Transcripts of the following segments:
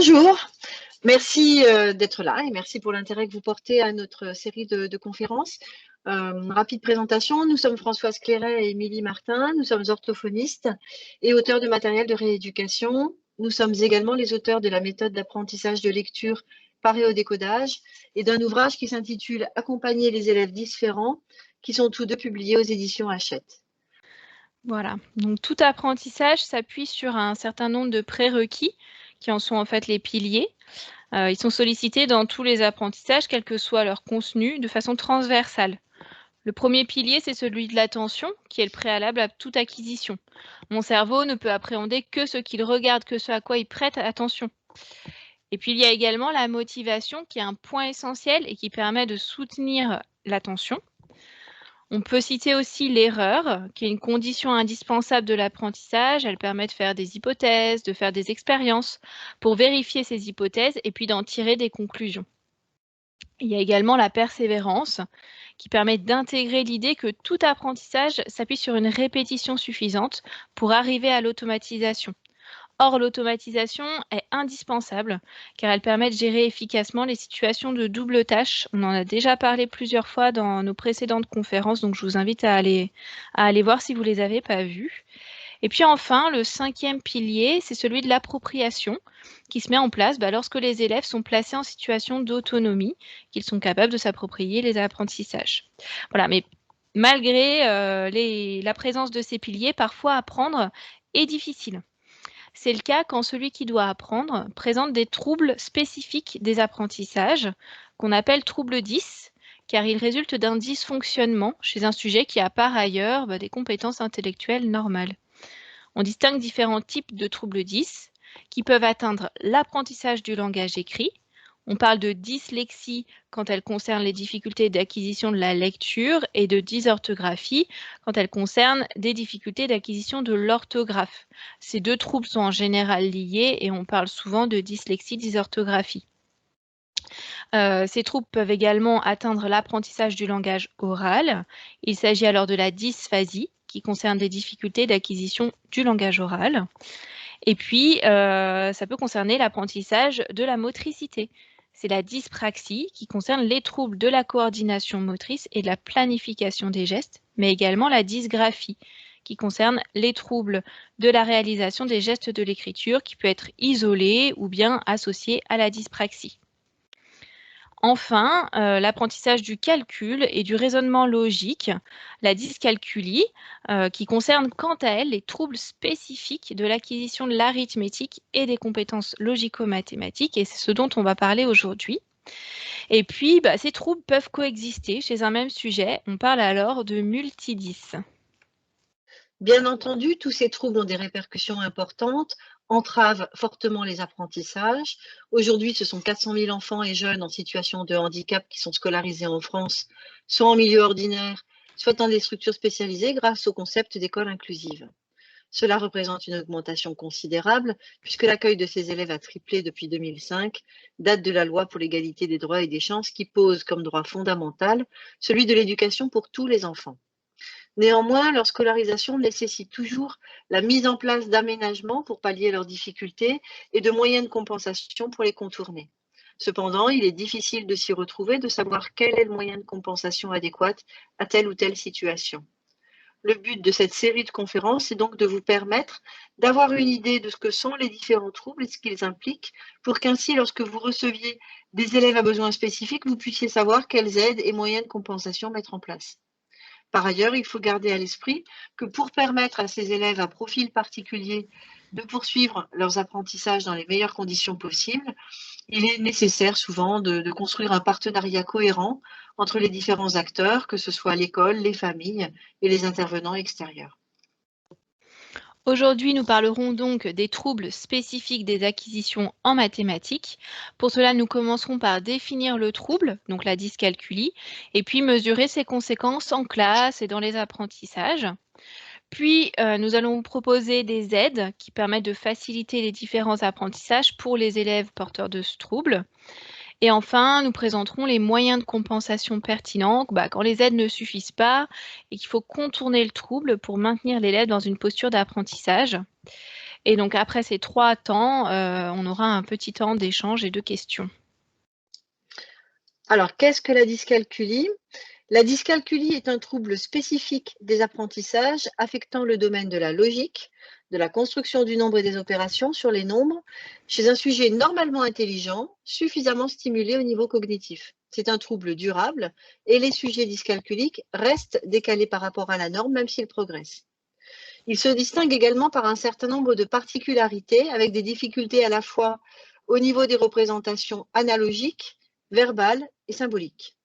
Bonjour, merci d'être là et merci pour l'intérêt que vous portez à notre série de conférences. Rapide présentation, nous sommes Françoise Clairet et Émilie Martin, nous sommes orthophonistes et auteurs de matériel de rééducation. Nous sommes également les auteurs de la méthode d'apprentissage de lecture par décodage et d'un ouvrage qui s'intitule « Accompagner les élèves différents » qui sont tous deux publiés aux éditions Hachette. Voilà, donc tout apprentissage s'appuie sur un certain nombre de prérequis qui en sont en fait les piliers. Ils sont sollicités dans tous les apprentissages, quel que soit leur contenu, de façon transversale. Le premier pilier, c'est celui de l'attention, qui est le préalable à toute acquisition. Mon cerveau ne peut appréhender que ce qu'il regarde, que ce à quoi il prête attention. Et puis il y a également la motivation, qui est un point essentiel et qui permet de soutenir l'attention. On peut citer aussi l'erreur, qui est une condition indispensable de l'apprentissage. Elle permet de faire des hypothèses, de faire des expériences pour vérifier ces hypothèses et puis d'en tirer des conclusions. Il y a également la persévérance, qui permet d'intégrer l'idée que tout apprentissage s'appuie sur une répétition suffisante pour arriver à l'automatisation. Or, l'automatisation est indispensable car elle permet de gérer efficacement les situations de double tâche. On en a déjà parlé plusieurs fois dans nos précédentes conférences, donc je vous invite à aller voir si vous ne les avez pas vues. Et puis enfin, le cinquième pilier, c'est celui de l'appropriation qui se met en place lorsque les élèves sont placés en situation d'autonomie, qu'ils sont capables de s'approprier les apprentissages. Voilà, mais malgré la présence de ces piliers, parfois apprendre est difficile. C'est le cas quand celui qui doit apprendre présente des troubles spécifiques des apprentissages, qu'on appelle troubles 10, car il résulte d'un dysfonctionnement chez un sujet qui a par ailleurs des compétences intellectuelles normales. On distingue différents types de troubles 10 qui peuvent atteindre l'apprentissage du langage écrit. On parle de dyslexie quand elle concerne les difficultés d'acquisition de la lecture et de dysorthographie quand elle concerne des difficultés d'acquisition de l'orthographe. Ces deux troubles sont en général liés et on parle souvent de dyslexie-dysorthographie. Ces troubles peuvent également atteindre l'apprentissage du langage oral. Il s'agit alors de la dysphasie, qui concerne des difficultés d'acquisition du langage oral. Et puis, ça peut concerner l'apprentissage de la motricité. C'est la dyspraxie qui concerne les troubles de la coordination motrice et de la planification des gestes, mais également la dysgraphie qui concerne les troubles de la réalisation des gestes de l'écriture qui peut être isolé ou bien associé à la dyspraxie. Enfin, l'apprentissage du calcul et du raisonnement logique, la dyscalculie, qui concerne quant à elle les troubles spécifiques de l'acquisition de l'arithmétique et des compétences logico-mathématiques, et c'est ce dont on va parler aujourd'hui. Et puis, ces troubles peuvent coexister chez un même sujet. On parle alors de multidys. Bien entendu, tous ces troubles ont des répercussions importantes, entravent fortement les apprentissages. Aujourd'hui, ce sont 400 000 enfants et jeunes en situation de handicap qui sont scolarisés en France, soit en milieu ordinaire, soit dans des structures spécialisées grâce au concept d'école inclusive. Cela représente une augmentation considérable puisque l'accueil de ces élèves a triplé depuis 2005, date de la loi pour l'égalité des droits et des chances qui pose comme droit fondamental celui de l'éducation pour tous les enfants. Néanmoins, leur scolarisation nécessite toujours la mise en place d'aménagements pour pallier leurs difficultés et de moyens de compensation pour les contourner. Cependant, il est difficile de s'y retrouver, de savoir quel est le moyen de compensation adéquat à telle ou telle situation. Le but de cette série de conférences est donc de vous permettre d'avoir une idée de ce que sont les différents troubles et ce qu'ils impliquent, pour qu'ainsi, lorsque vous receviez des élèves à besoins spécifiques, vous puissiez savoir quelles aides et moyens de compensation mettre en place. Par ailleurs, il faut garder à l'esprit que pour permettre à ces élèves à profil particulier de poursuivre leurs apprentissages dans les meilleures conditions possibles, il est nécessaire souvent de construire un partenariat cohérent entre les différents acteurs, que ce soit l'école, les familles et les intervenants extérieurs. Aujourd'hui, nous parlerons donc des troubles spécifiques des acquisitions en mathématiques. Pour cela, nous commencerons par définir le trouble, donc la dyscalculie, et puis mesurer ses conséquences en classe et dans les apprentissages. Puis, nous allons vous proposer des aides qui permettent de faciliter les différents apprentissages pour les élèves porteurs de ce trouble. Et enfin, nous présenterons les moyens de compensation pertinents quand les aides ne suffisent pas et qu'il faut contourner le trouble pour maintenir l'élève dans une posture d'apprentissage. Et donc après ces 3 temps, on aura un petit temps d'échange et de questions. Alors, qu'est-ce que la dyscalculie? La dyscalculie est un trouble spécifique des apprentissages affectant le domaine de la logique, de la construction du nombre et des opérations sur les nombres, chez un sujet normalement intelligent, suffisamment stimulé au niveau cognitif. C'est un trouble durable et les sujets dyscalculiques restent décalés par rapport à la norme, même s'ils progressent. Ils se distinguent également par un certain nombre de particularités, avec des difficultés à la fois au niveau des représentations analogiques, verbales et symboliques.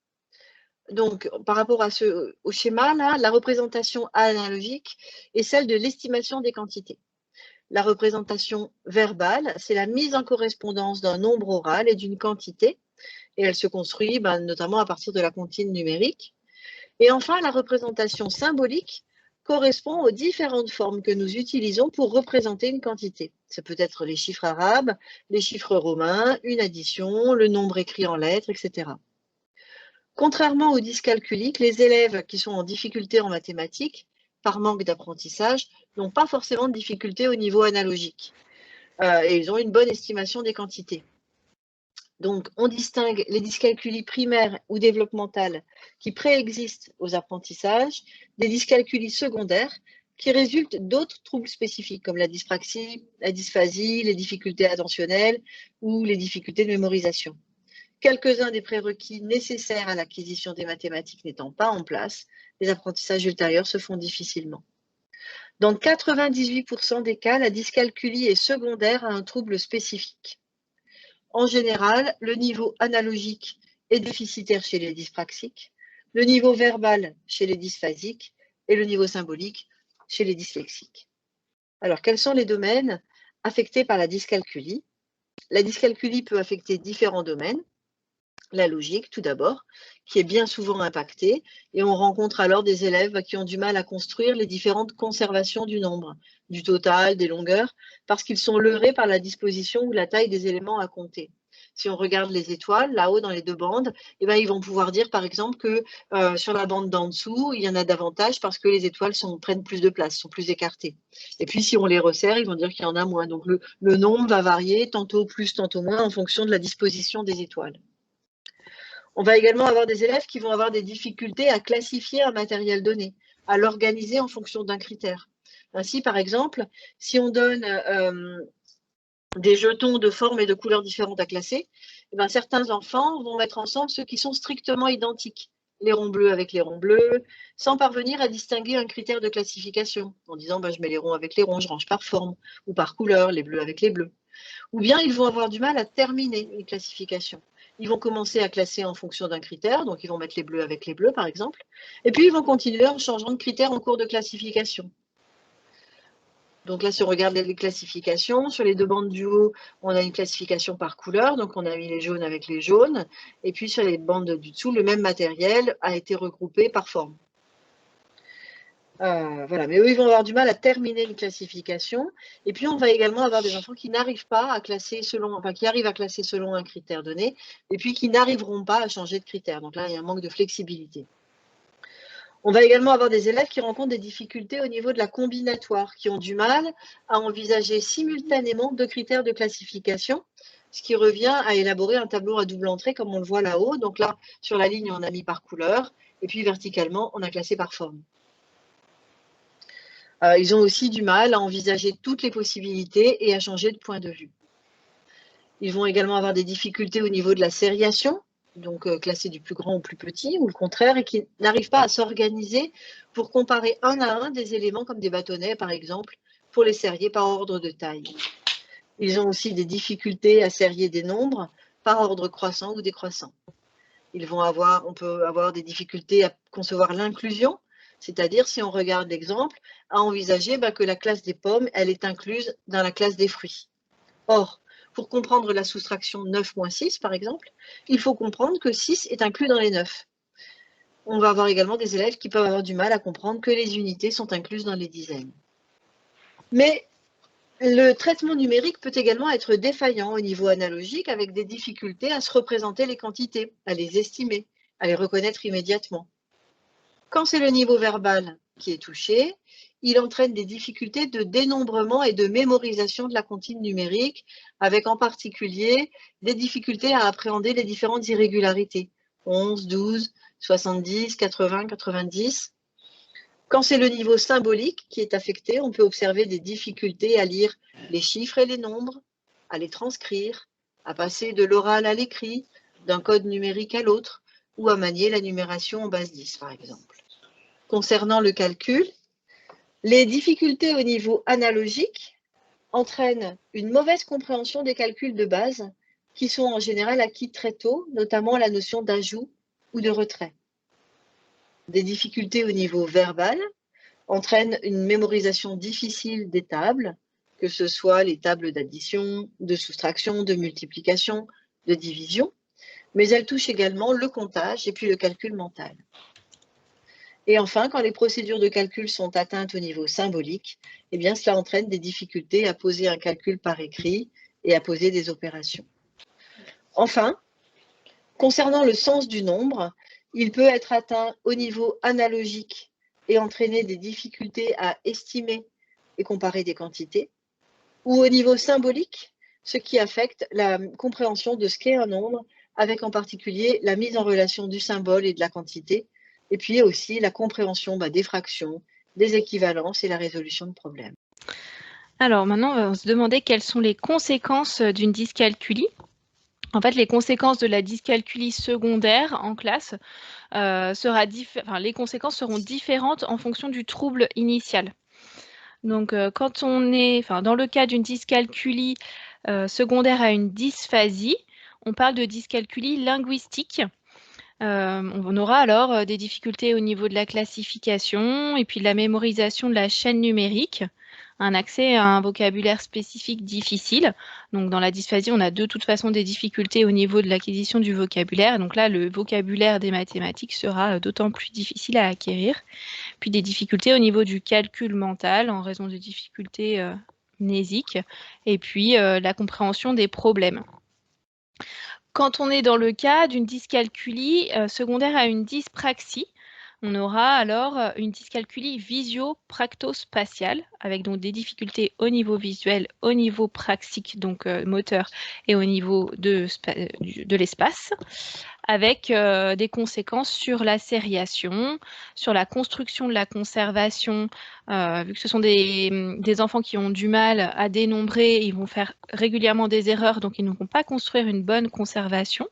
Donc, par rapport au schéma, là, la représentation analogique est celle de l'estimation des quantités. La représentation verbale, c'est la mise en correspondance d'un nombre oral et d'une quantité, et elle se construit notamment à partir de la comptine numérique. Et enfin, la représentation symbolique correspond aux différentes formes que nous utilisons pour représenter une quantité. Ça peut être les chiffres arabes, les chiffres romains, une addition, le nombre écrit en lettres, etc. Contrairement aux dyscalculiques, les élèves qui sont en difficulté en mathématiques, par manque d'apprentissage, n'ont pas forcément de difficulté au niveau analogique. Et ils ont une bonne estimation des quantités. Donc, on distingue les dyscalculies primaires ou développementales qui préexistent aux apprentissages des dyscalculies secondaires qui résultent d'autres troubles spécifiques comme la dyspraxie, la dysphasie, les difficultés attentionnelles ou les difficultés de mémorisation. Quelques-uns des prérequis nécessaires à l'acquisition des mathématiques n'étant pas en place, les apprentissages ultérieurs se font difficilement. Dans 98% des cas, la dyscalculie est secondaire à un trouble spécifique. En général, le niveau analogique est déficitaire chez les dyspraxiques, le niveau verbal chez les dysphasiques et le niveau symbolique chez les dyslexiques. Alors, quels sont les domaines affectés par la dyscalculie? La dyscalculie peut affecter différents domaines. La logique, tout d'abord, qui est bien souvent impactée, et on rencontre alors des élèves qui ont du mal à construire les différentes conservations du nombre, du total, des longueurs, parce qu'ils sont leurrés par la disposition ou la taille des éléments à compter. Si on regarde les étoiles, là-haut dans les deux bandes, eh bien, ils vont pouvoir dire par exemple que sur la bande d'en dessous, il y en a davantage parce que les étoiles prennent plus de place, sont plus écartées. Et puis si on les resserre, ils vont dire qu'il y en a moins. Donc le nombre va varier, tantôt plus, tantôt moins, en fonction de la disposition des étoiles. On va également avoir des élèves qui vont avoir des difficultés à classifier un matériel donné, à l'organiser en fonction d'un critère. Ainsi, par exemple, si on donne des jetons de formes et de couleurs différentes à classer, eh bien, certains enfants vont mettre ensemble ceux qui sont strictement identiques, les ronds bleus avec les ronds bleus, sans parvenir à distinguer un critère de classification, en disant je mets les ronds avec les ronds, je range par forme, ou par couleur, les bleus avec les bleus. Ou bien ils vont avoir du mal à terminer une classification. Ils vont commencer à classer en fonction d'un critère, donc ils vont mettre les bleus avec les bleus, par exemple, et puis ils vont continuer en changeant de critère en cours de classification. Donc là, si on regarde les classifications, sur les deux bandes du haut, on a une classification par couleur, donc on a mis les jaunes avec les jaunes, et puis sur les bandes du dessous, le même matériel a été regroupé par forme. Voilà, mais eux, ils vont avoir du mal à terminer une classification. Et puis, on va également avoir des enfants qui n'arrivent pas à classer qui arrivent à classer selon un critère donné, et puis qui n'arriveront pas à changer de critère. Donc là, il y a un manque de flexibilité. On va également avoir des élèves qui rencontrent des difficultés au niveau de la combinatoire, qui ont du mal à envisager simultanément deux critères de classification, ce qui revient à élaborer un tableau à double entrée, comme on le voit là-haut. Donc là, sur la ligne, on a mis par couleur, et puis verticalement, on a classé par forme. Ils ont aussi du mal à envisager toutes les possibilités et à changer de point de vue. Ils vont également avoir des difficultés au niveau de la sériation, donc classer du plus grand au plus petit, ou le contraire, et qui n'arrivent pas à s'organiser pour comparer un à un des éléments comme des bâtonnets, par exemple, pour les sérier par ordre de taille. Ils ont aussi des difficultés à sérier des nombres par ordre croissant ou décroissant. On peut avoir des difficultés à concevoir l'inclusion, c'est-à-dire, si on regarde l'exemple, à envisager que la classe des pommes, elle est incluse dans la classe des fruits. Or, pour comprendre la soustraction 9 moins 6, par exemple, il faut comprendre que 6 est inclus dans les 9. On va avoir également des élèves qui peuvent avoir du mal à comprendre que les unités sont incluses dans les dizaines. Mais le traitement numérique peut également être défaillant au niveau analogique, avec des difficultés à se représenter les quantités, à les estimer, à les reconnaître immédiatement. Quand c'est le niveau verbal qui est touché, il entraîne des difficultés de dénombrement et de mémorisation de la comptine numérique, avec en particulier des difficultés à appréhender les différentes irrégularités, 11, 12, 70, 80, 90. Quand c'est le niveau symbolique qui est affecté, on peut observer des difficultés à lire les chiffres et les nombres, à les transcrire, à passer de l'oral à l'écrit, d'un code numérique à l'autre, ou à manier la numération en base 10, par exemple. Concernant le calcul, les difficultés au niveau analogique entraînent une mauvaise compréhension des calculs de base qui sont en général acquis très tôt, notamment la notion d'ajout ou de retrait. Des difficultés au niveau verbal entraînent une mémorisation difficile des tables, que ce soit les tables d'addition, de soustraction, de multiplication, de division, mais elles touchent également le comptage et puis le calcul mental. Et enfin, quand les procédures de calcul sont atteintes au niveau symbolique, eh bien, cela entraîne des difficultés à poser un calcul par écrit et à poser des opérations. Enfin, concernant le sens du nombre, il peut être atteint au niveau analogique et entraîner des difficultés à estimer et comparer des quantités, ou au niveau symbolique, ce qui affecte la compréhension de ce qu'est un nombre, avec en particulier la mise en relation du symbole et de la quantité, et puis aussi la compréhension des fractions, des équivalences et la résolution de problèmes. Alors maintenant, on va se demander quelles sont les conséquences d'une dyscalculie. En fait, les conséquences de la dyscalculie secondaire en classe, les conséquences seront différentes en fonction du trouble initial. Donc, quand on est, dans le cas d'une dyscalculie secondaire à une dysphasie, on parle de dyscalculie linguistique. On aura alors des difficultés au niveau de la classification et puis de la mémorisation de la chaîne numérique, un accès à un vocabulaire spécifique difficile. Donc dans la dysphasie, on a de toute façon des difficultés au niveau de l'acquisition du vocabulaire. Donc là, le vocabulaire des mathématiques sera d'autant plus difficile à acquérir. Puis des difficultés au niveau du calcul mental en raison de difficultés mnésiques et puis la compréhension des problèmes. Quand on est dans le cas d'une dyscalculie secondaire à une dyspraxie, on aura alors une dyscalculie visio-practospatiale, avec donc des difficultés au niveau visuel, au niveau praxique, donc moteur, et au niveau de l'espace, avec des conséquences sur la sériation, sur la construction de la conservation, vu que ce sont des enfants qui ont du mal à dénombrer, ils vont faire régulièrement des erreurs, donc ils ne vont pas construire une bonne conservation,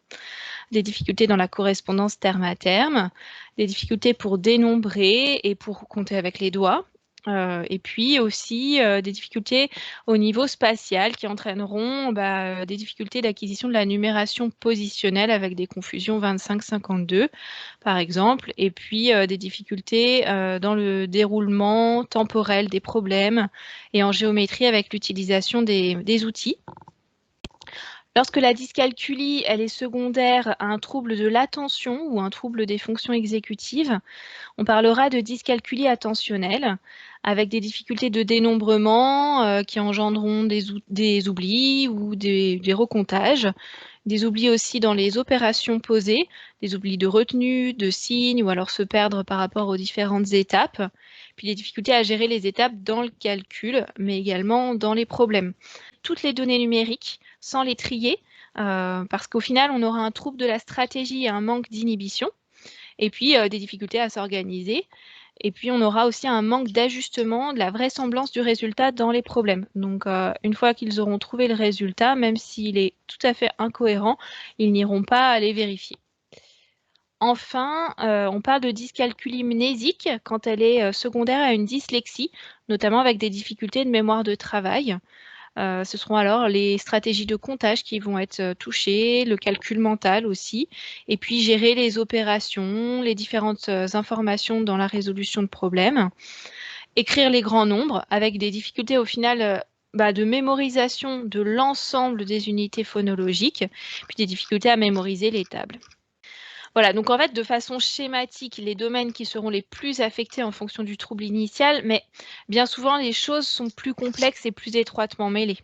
des difficultés dans la correspondance terme à terme, des difficultés pour dénombrer et pour compter avec les doigts, et puis aussi des difficultés au niveau spatial qui entraîneront des difficultés d'acquisition de la numération positionnelle avec des confusions 25-52 par exemple, et puis des difficultés dans le déroulement temporel des problèmes et en géométrie avec l'utilisation des outils. Lorsque la dyscalculie elle est secondaire à un trouble de l'attention ou un trouble des fonctions exécutives, on parlera de dyscalculie attentionnelle, avec des difficultés de dénombrement qui engendreront des oublis ou des recomptages, des oublis aussi dans les opérations posées, des oublis de retenue, de signes, ou alors se perdre par rapport aux différentes étapes, puis des difficultés à gérer les étapes dans le calcul, mais également dans les problèmes. Toutes les données numériques, sans les trier, parce qu'au final, on aura un trouble de la stratégie et un manque d'inhibition, et puis des difficultés à s'organiser. Et puis, on aura aussi un manque d'ajustement de la vraisemblance du résultat dans les problèmes. Donc, une fois qu'ils auront trouvé le résultat, même s'il est tout à fait incohérent, ils n'iront pas aller vérifier. Enfin, on parle de dyscalculie mnésique quand elle est secondaire à une dyslexie, notamment avec des difficultés de mémoire de travail. Ce seront alors les stratégies de comptage qui vont être touchées, le calcul mental aussi, et puis gérer les opérations, les différentes informations dans la résolution de problèmes, écrire les grands nombres avec des difficultés au final de mémorisation de l'ensemble des unités phonologiques, puis des difficultés à mémoriser les tables. Voilà, donc en fait, de façon schématique, les domaines qui seront les plus affectés en fonction du trouble initial, mais bien souvent, les choses sont plus complexes et plus étroitement mêlées.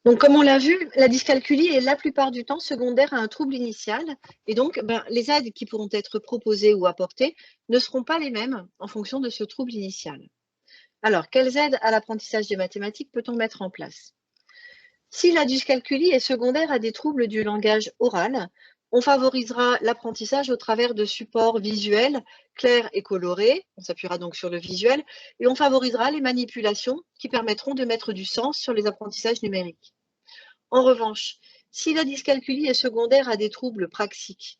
Donc, comme on l'a vu, la dyscalculie est la plupart du temps secondaire à un trouble initial. Et donc, les aides qui pourront être proposées ou apportées ne seront pas les mêmes en fonction de ce trouble initial. Alors, quelles aides à l'apprentissage des mathématiques peut-on mettre en place? Si la dyscalculie est secondaire à des troubles du langage oral, on favorisera l'apprentissage au travers de supports visuels clairs et colorés, on s'appuiera donc sur le visuel, et on favorisera les manipulations qui permettront de mettre du sens sur les apprentissages numériques. En revanche, si la dyscalculie est secondaire à des troubles praxiques,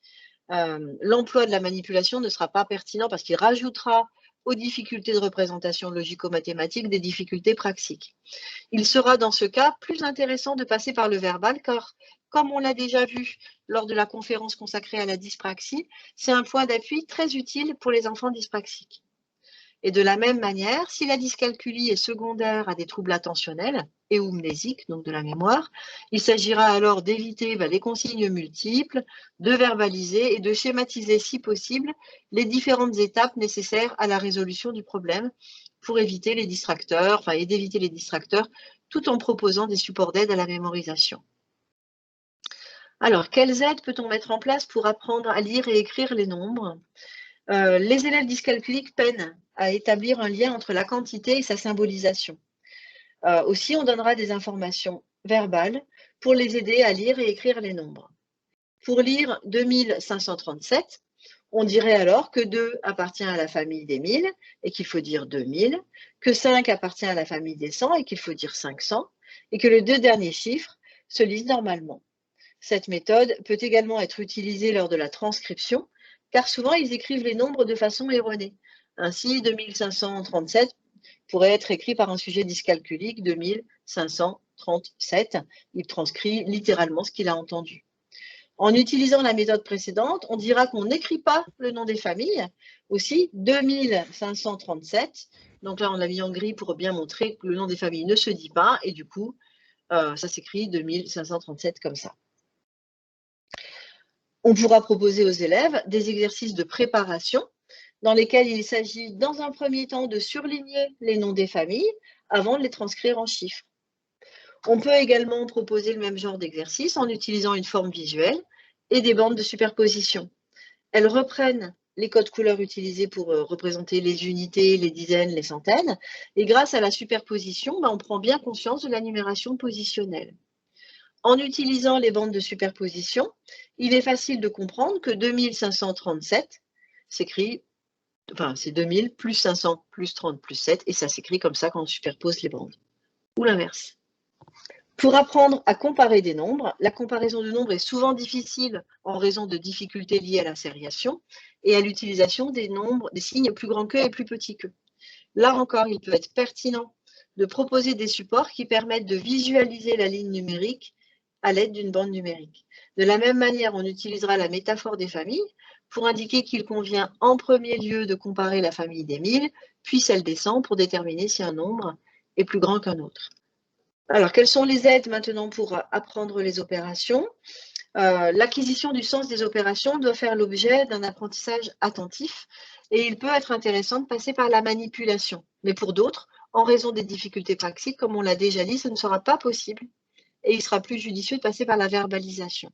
l'emploi de la manipulation ne sera pas pertinent parce qu'il rajoutera aux difficultés de représentation logico-mathématique des difficultés praxiques. Il sera dans ce cas plus intéressant de passer par le verbal car, comme on l'a déjà vu lors de la conférence consacrée à la dyspraxie, c'est un point d'appui très utile pour les enfants dyspraxiques. Et de la même manière, si la dyscalculie est secondaire à des troubles attentionnels et ou mnésiques, donc de la mémoire, il s'agira alors d'éviter les consignes multiples, de verbaliser et de schématiser si possible les différentes étapes nécessaires à la résolution du problème pour éviter les distracteurs, et d'éviter les distracteurs tout en proposant des supports d'aide à la mémorisation. Alors, quelles aides peut-on mettre en place pour apprendre à lire et écrire les nombres? Les élèves dyscalculiques peinent à établir un lien entre la quantité et sa symbolisation. Aussi, on donnera des informations verbales pour les aider à lire et écrire les nombres. Pour lire 2537, on dirait alors que 2 appartient à la famille des 1000 et qu'il faut dire 2000, que 5 appartient à la famille des 100 et qu'il faut dire 500, et que les deux derniers chiffres se lisent normalement. Cette méthode peut également être utilisée lors de la transcription, car souvent ils écrivent les nombres de façon erronée. Ainsi, 2537 pourrait être écrit par un sujet dyscalculique 2537. Il transcrit littéralement ce qu'il a entendu. En utilisant la méthode précédente, on dira qu'on n'écrit pas le nom des familles. Aussi, 2537. Donc là, on l'a mis en gris pour bien montrer que le nom des familles ne se dit pas. Et du coup, ça s'écrit 2537 comme ça. On pourra proposer aux élèves des exercices de préparation dans lesquels il s'agit dans un premier temps de surligner les noms des familles avant de les transcrire en chiffres. On peut également proposer le même genre d'exercice en utilisant une forme visuelle et des bandes de superposition. Elles reprennent les codes couleurs utilisés pour représenter les unités, les dizaines, les centaines, et grâce à la superposition, on prend bien conscience de la numération positionnelle. En utilisant les bandes de superposition, il est facile de comprendre que 2537 s'écrit, c'est 2000 plus 500 plus 30 plus 7, et ça s'écrit comme ça quand on superpose les bandes. Ou l'inverse. Pour apprendre à comparer des nombres, la comparaison de nombres est souvent difficile en raison de difficultés liées à la sériation et à l'utilisation des nombres, des signes plus grands qu'eux et plus petits qu'eux. Là encore, il peut être pertinent de proposer des supports qui permettent de visualiser la ligne numérique à l'aide d'une bande numérique. De la même manière, on utilisera la métaphore des familles pour indiquer qu'il convient en premier lieu de comparer la famille des 1000, puis celle des 100 pour déterminer si un nombre est plus grand qu'un autre. Alors, quelles sont les aides maintenant pour apprendre les opérations? L'acquisition du sens des opérations doit faire l'objet d'un apprentissage attentif et il peut être intéressant de passer par la manipulation. Mais pour d'autres, en raison des difficultés praxiques, comme on l'a déjà dit, ce ne sera pas possible et il sera plus judicieux de passer par la verbalisation.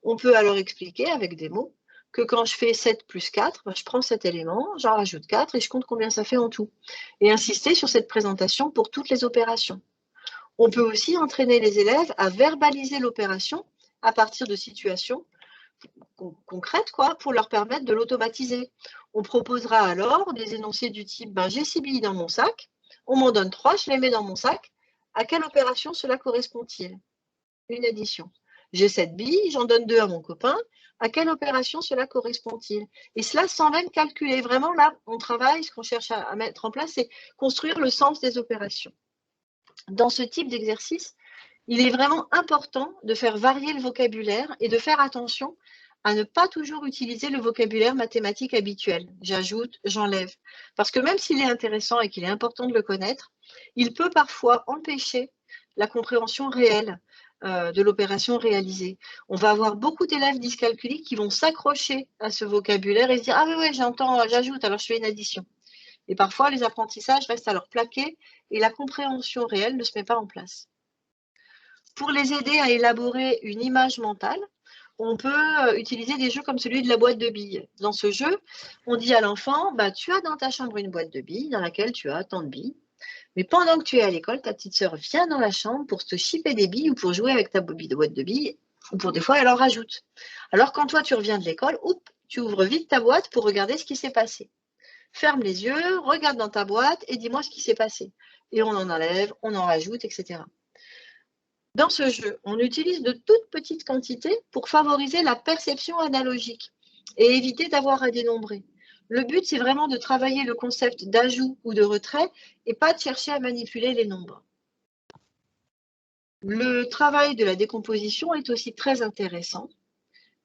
On peut alors expliquer avec des mots que quand je fais 7 plus 4, je prends cet élément, j'en rajoute 4 et je compte combien ça fait en tout. Et insister sur cette présentation pour toutes les opérations. On peut aussi entraîner les élèves à verbaliser l'opération à partir de situations concrètes, pour leur permettre de l'automatiser. On proposera alors des énoncés du type j'ai 6 billes dans mon sac, on m'en donne 3, je les mets dans mon sac. À quelle opération cela correspond-il? Une addition. J'ai 7 billes, j'en donne 2 à mon copain. À quelle opération cela correspond-il? Et cela sans même calculer. Vraiment, là, on travaille, ce qu'on cherche à mettre en place, c'est construire le sens des opérations. Dans ce type d'exercice, il est vraiment important de faire varier le vocabulaire et de faire attention à ne pas toujours utiliser le vocabulaire mathématique habituel. J'ajoute, j'enlève. Parce que même s'il est intéressant et qu'il est important de le connaître, il peut parfois empêcher la compréhension réelle de l'opération réalisée. On va avoir beaucoup d'élèves dyscalculiques qui vont s'accrocher à ce vocabulaire et se dire « Ah oui, j'entends, j'ajoute, alors je fais une addition ». Et parfois, les apprentissages restent alors plaqués et la compréhension réelle ne se met pas en place. Pour les aider à élaborer une image mentale, on peut utiliser des jeux comme celui de la boîte de billes. Dans ce jeu, on dit à l'enfant, bah, tu as dans ta chambre une boîte de billes dans laquelle tu as tant de billes. Mais pendant que tu es à l'école, ta petite sœur vient dans la chambre pour te chipper des billes ou pour jouer avec ta boîte de billes, ou pour des fois, elle en rajoute. Alors quand toi, tu reviens de l'école, tu ouvres vite ta boîte pour regarder ce qui s'est passé. Ferme les yeux, regarde dans ta boîte et dis-moi ce qui s'est passé. Et on en enlève, on en rajoute, etc. Dans ce jeu, on utilise de toutes petites quantités pour favoriser la perception analogique et éviter d'avoir à dénombrer. Le but, c'est vraiment de travailler le concept d'ajout ou de retrait et pas de chercher à manipuler les nombres. Le travail de la décomposition est aussi très intéressant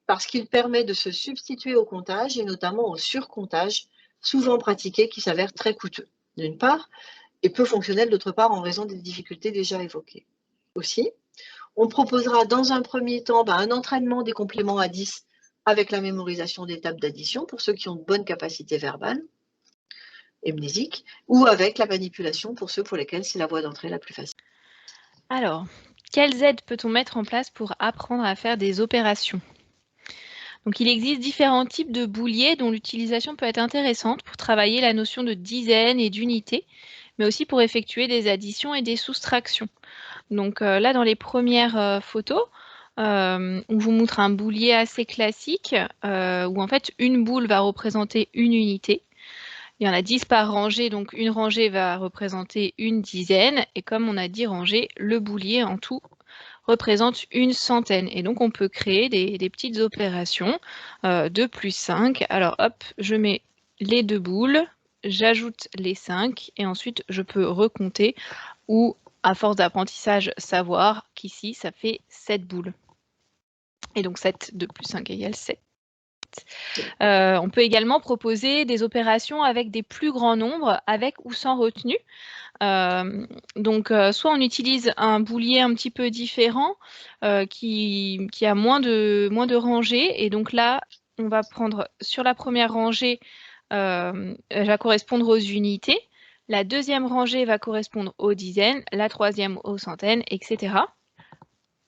parce qu'il permet de se substituer au comptage et notamment au surcomptage, souvent pratiqué, qui s'avère très coûteux, d'une part, et peu fonctionnel, d'autre part, en raison des difficultés déjà évoquées. Aussi, on proposera dans un premier temps un entraînement des compléments à 10 avec la mémorisation des tables d'addition pour ceux qui ont de bonnes capacités verbales et mnésiques, ou avec la manipulation pour ceux pour lesquels c'est la voie d'entrée la plus facile. Alors, quelles aides peut-on mettre en place pour apprendre à faire des opérations? Donc, il existe différents types de bouliers dont l'utilisation peut être intéressante pour travailler la notion de dizaines et d'unités, mais aussi pour effectuer des additions et des soustractions. Donc là, dans les premières photos, on vous montre un boulier assez classique où en fait une boule va représenter une unité. Il y en a 10 par rangée, donc une rangée va représenter une dizaine. Et comme on a dit rangées, le boulier en tout représente une centaine. Et donc on peut créer des petites opérations de plus 5. Alors hop, je mets les 2 boules, j'ajoute les 5 et ensuite je peux recompter ou à force d'apprentissage savoir qu'ici ça fait 7 boules. Et donc 7 de plus 5 égale 7. On peut également proposer des opérations avec des plus grands nombres, avec ou sans retenue. Soit on utilise un boulier un petit peu différent qui a moins de rangées. Et donc là, on va prendre sur la première rangée, va correspondre aux unités. La deuxième rangée va correspondre aux dizaines, la troisième aux centaines, etc.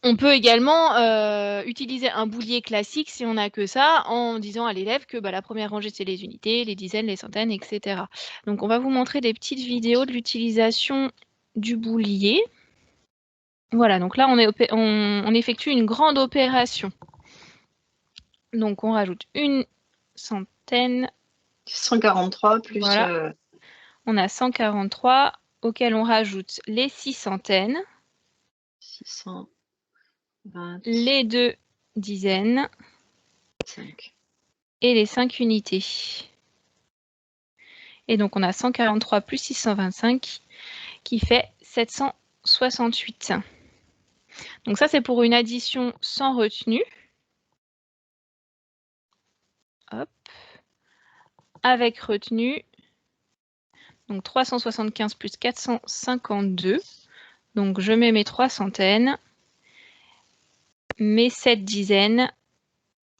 On peut également utiliser un boulier classique si on n'a que ça, en disant à l'élève que la première rangée, c'est les unités, les dizaines, les centaines, etc. Donc, on va vous montrer des petites vidéos de l'utilisation du boulier. Voilà, donc là, on effectue une grande opération. Donc, on rajoute une centaine. 143 plus... Voilà. On a 143, auquel on rajoute les 6 centaines. 620. Les 2 dizaines. 5. Et les 5 unités. Et donc, on a 143 plus 625 qui fait 768. Donc ça, c'est pour une addition sans retenue. Hop. Avec retenue. Donc 375 plus 452. Donc je mets mes 3 centaines, mes 7 dizaines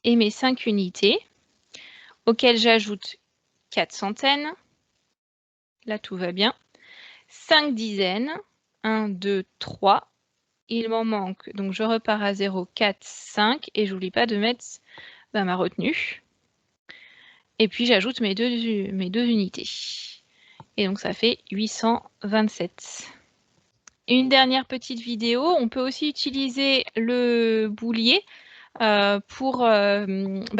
et mes 5 unités, auxquelles j'ajoute 4 centaines. Là, tout va bien. 5 dizaines. 1, 2, 3. Il m'en manque. Donc je repars à 0, 4, 5. Et j'oublie pas de mettre ma retenue. Et puis j'ajoute mes deux unités. Et donc ça fait 827. Une dernière petite vidéo. On peut aussi utiliser le boulier pour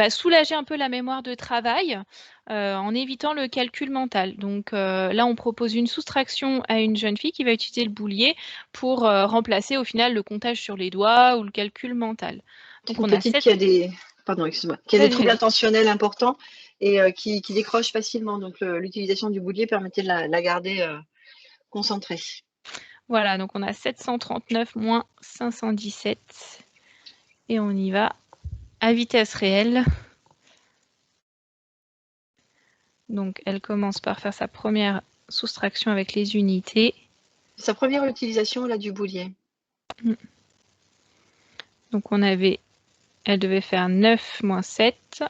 soulager un peu la mémoire de travail en évitant le calcul mental. Donc là, on propose une soustraction à une jeune fille qui va utiliser le boulier pour remplacer au final le comptage sur les doigts ou le calcul mental. Donc une petite qui a des... Pardon, excuse-moi. Qui a des troubles attentionnels importants et qui décroche facilement. Donc l'utilisation du boulier permettait de la garder concentrée. Voilà, donc on a 739 moins 517. Et on y va à vitesse réelle. Donc, elle commence par faire sa première soustraction avec les unités. Sa première utilisation, là, du boulier. Donc, elle devait faire 9 moins 7.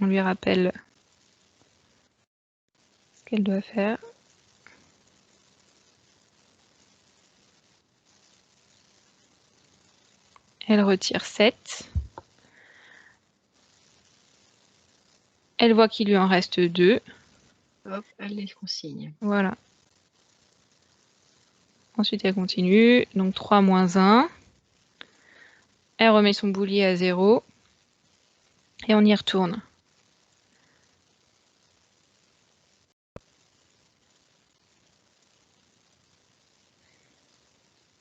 On lui rappelle ce qu'elle doit faire. Elle retire 7. Elle voit qu'il lui en reste 2. Hop, elle les consigne. Voilà. Ensuite, elle continue. Donc 3 moins 1. Elle remet son boulier à 0. Et on y retourne.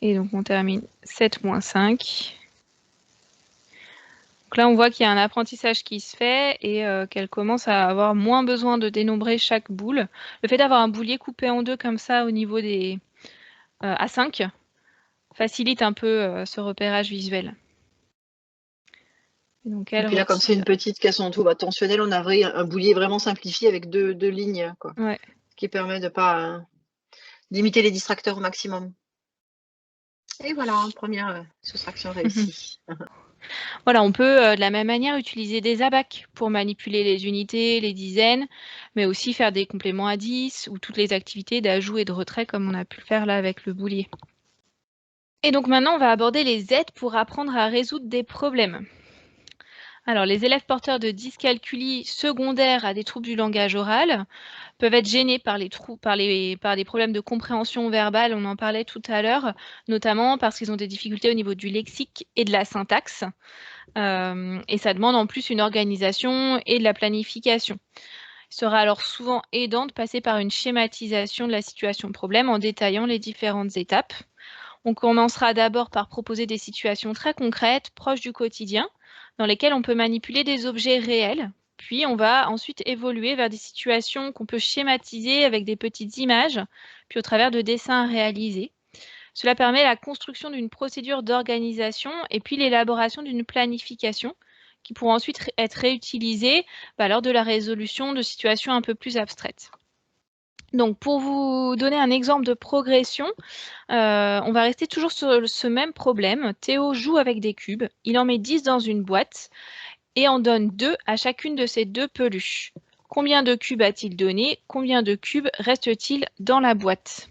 Et donc on termine 7 moins 5. Donc là, on voit qu'il y a un apprentissage qui se fait et qu'elle commence à avoir moins besoin de dénombrer chaque boule. Le fait d'avoir un boulier coupé en deux comme ça au niveau des A5 facilite un peu ce repérage visuel. Et donc et puis là, comme c'est une petite caisse en tout tensionnelle, on a un boulier vraiment simplifié avec deux lignes, quoi. Ouais. Ce qui permet de pas limiter les distracteurs au maximum. Et voilà, première soustraction réussie. Voilà, on peut de la même manière utiliser des abacs pour manipuler les unités, les dizaines, mais aussi faire des compléments à 10 ou toutes les activités d'ajout et de retrait comme on a pu le faire là avec le boulier. Et donc maintenant, on va aborder les aides pour apprendre à résoudre des problèmes. Alors, les élèves porteurs de dyscalculie secondaires à des troubles du langage oral peuvent être gênés par des problèmes de compréhension verbale, on en parlait tout à l'heure, notamment parce qu'ils ont des difficultés au niveau du lexique et de la syntaxe. Et ça demande en plus une organisation et de la planification. Il sera alors souvent aidant de passer par une schématisation de la situation problème en détaillant les différentes étapes. On commencera d'abord par proposer des situations très concrètes, proches du quotidien, dans lesquelles on peut manipuler des objets réels. Puis on va ensuite évoluer vers des situations qu'on peut schématiser avec des petites images, puis au travers de dessins réalisés. Cela permet la construction d'une procédure d'organisation et puis l'élaboration d'une planification qui pourront ensuite être réutilisées lors de la résolution de situations un peu plus abstraites. Donc, pour vous donner un exemple de progression, on va rester toujours sur ce même problème. Théo joue avec des cubes, il en met 10 dans une boîte et en donne 2 à chacune de ces 2 peluches. Combien de cubes a-t-il donné? Combien de cubes reste-t-il dans la boîte?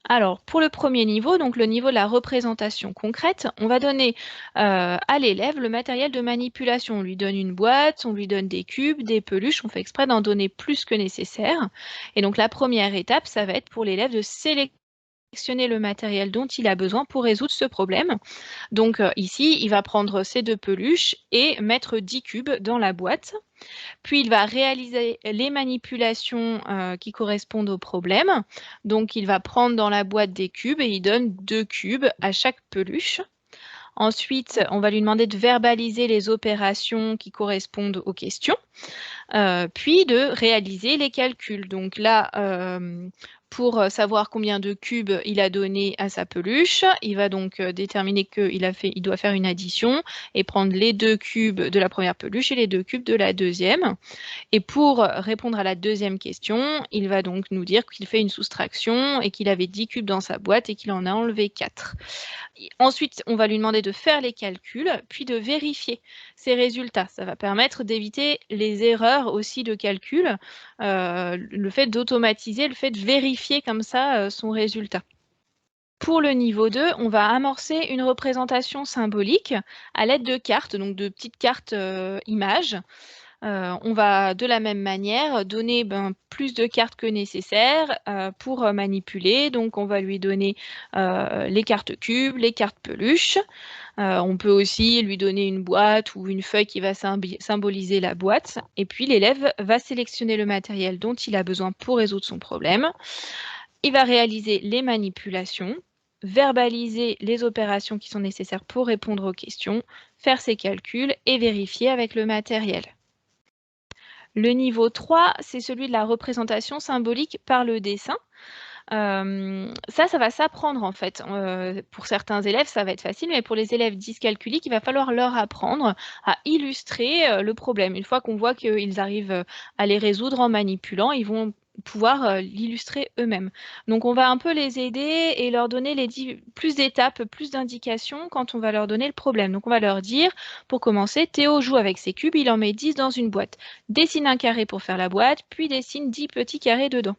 Alors, pour le premier niveau, donc le niveau de la représentation concrète, on va donner à l'élève le matériel de manipulation. On lui donne une boîte, on lui donne des cubes, des peluches, on fait exprès d'en donner plus que nécessaire. Et donc la première étape, ça va être pour l'élève de sélectionner le matériel dont il a besoin pour résoudre ce problème. Donc ici, il va prendre ces 2 peluches et mettre 10 cubes dans la boîte. Puis il va réaliser les manipulations qui correspondent au problème. Donc il va prendre dans la boîte des cubes et il donne 2 cubes à chaque peluche. Ensuite, on va lui demander de verbaliser les opérations qui correspondent aux questions, puis de réaliser les calculs. Donc là, pour savoir combien de cubes il a donné à sa peluche, il va donc déterminer qu'il doit faire une addition et prendre les 2 cubes de la première peluche et les 2 cubes de la deuxième. Et pour répondre à la deuxième question, il va donc nous dire qu'il fait une soustraction et qu'il avait 10 cubes dans sa boîte et qu'il en a enlevé 4. Ensuite, on va lui demander de faire les calculs, puis de vérifier ses résultats. Ça va permettre d'éviter les erreurs aussi de calcul, le fait d'automatiser, le fait de vérifier comme ça son résultat. Pour le niveau 2, on va amorcer une représentation symbolique à l'aide de cartes, donc de petites cartes images. On va de la même manière donner plus de cartes que nécessaire pour manipuler. Donc on va lui donner les cartes cubes, les cartes peluches. On peut aussi lui donner une boîte ou une feuille qui va symboliser la boîte. Et puis l'élève va sélectionner le matériel dont il a besoin pour résoudre son problème. Il va réaliser les manipulations, verbaliser les opérations qui sont nécessaires pour répondre aux questions, faire ses calculs et vérifier avec le matériel. Le niveau 3, c'est celui de la représentation symbolique par le dessin. Ça va s'apprendre en fait. Pour certains élèves, ça va être facile, mais pour les élèves dyscalculiques, il va falloir leur apprendre à illustrer le problème. Une fois qu'on voit qu'ils arrivent à les résoudre en manipulant, ils vont pouvoir l'illustrer eux-mêmes. Donc on va un peu les aider et leur donner plus d'étapes, plus d'indications quand on va leur donner le problème. Donc on va leur dire, pour commencer, Théo joue avec ses cubes, il en met 10 dans une boîte. Dessine un carré pour faire la boîte, puis dessine 10 petits carrés dedans.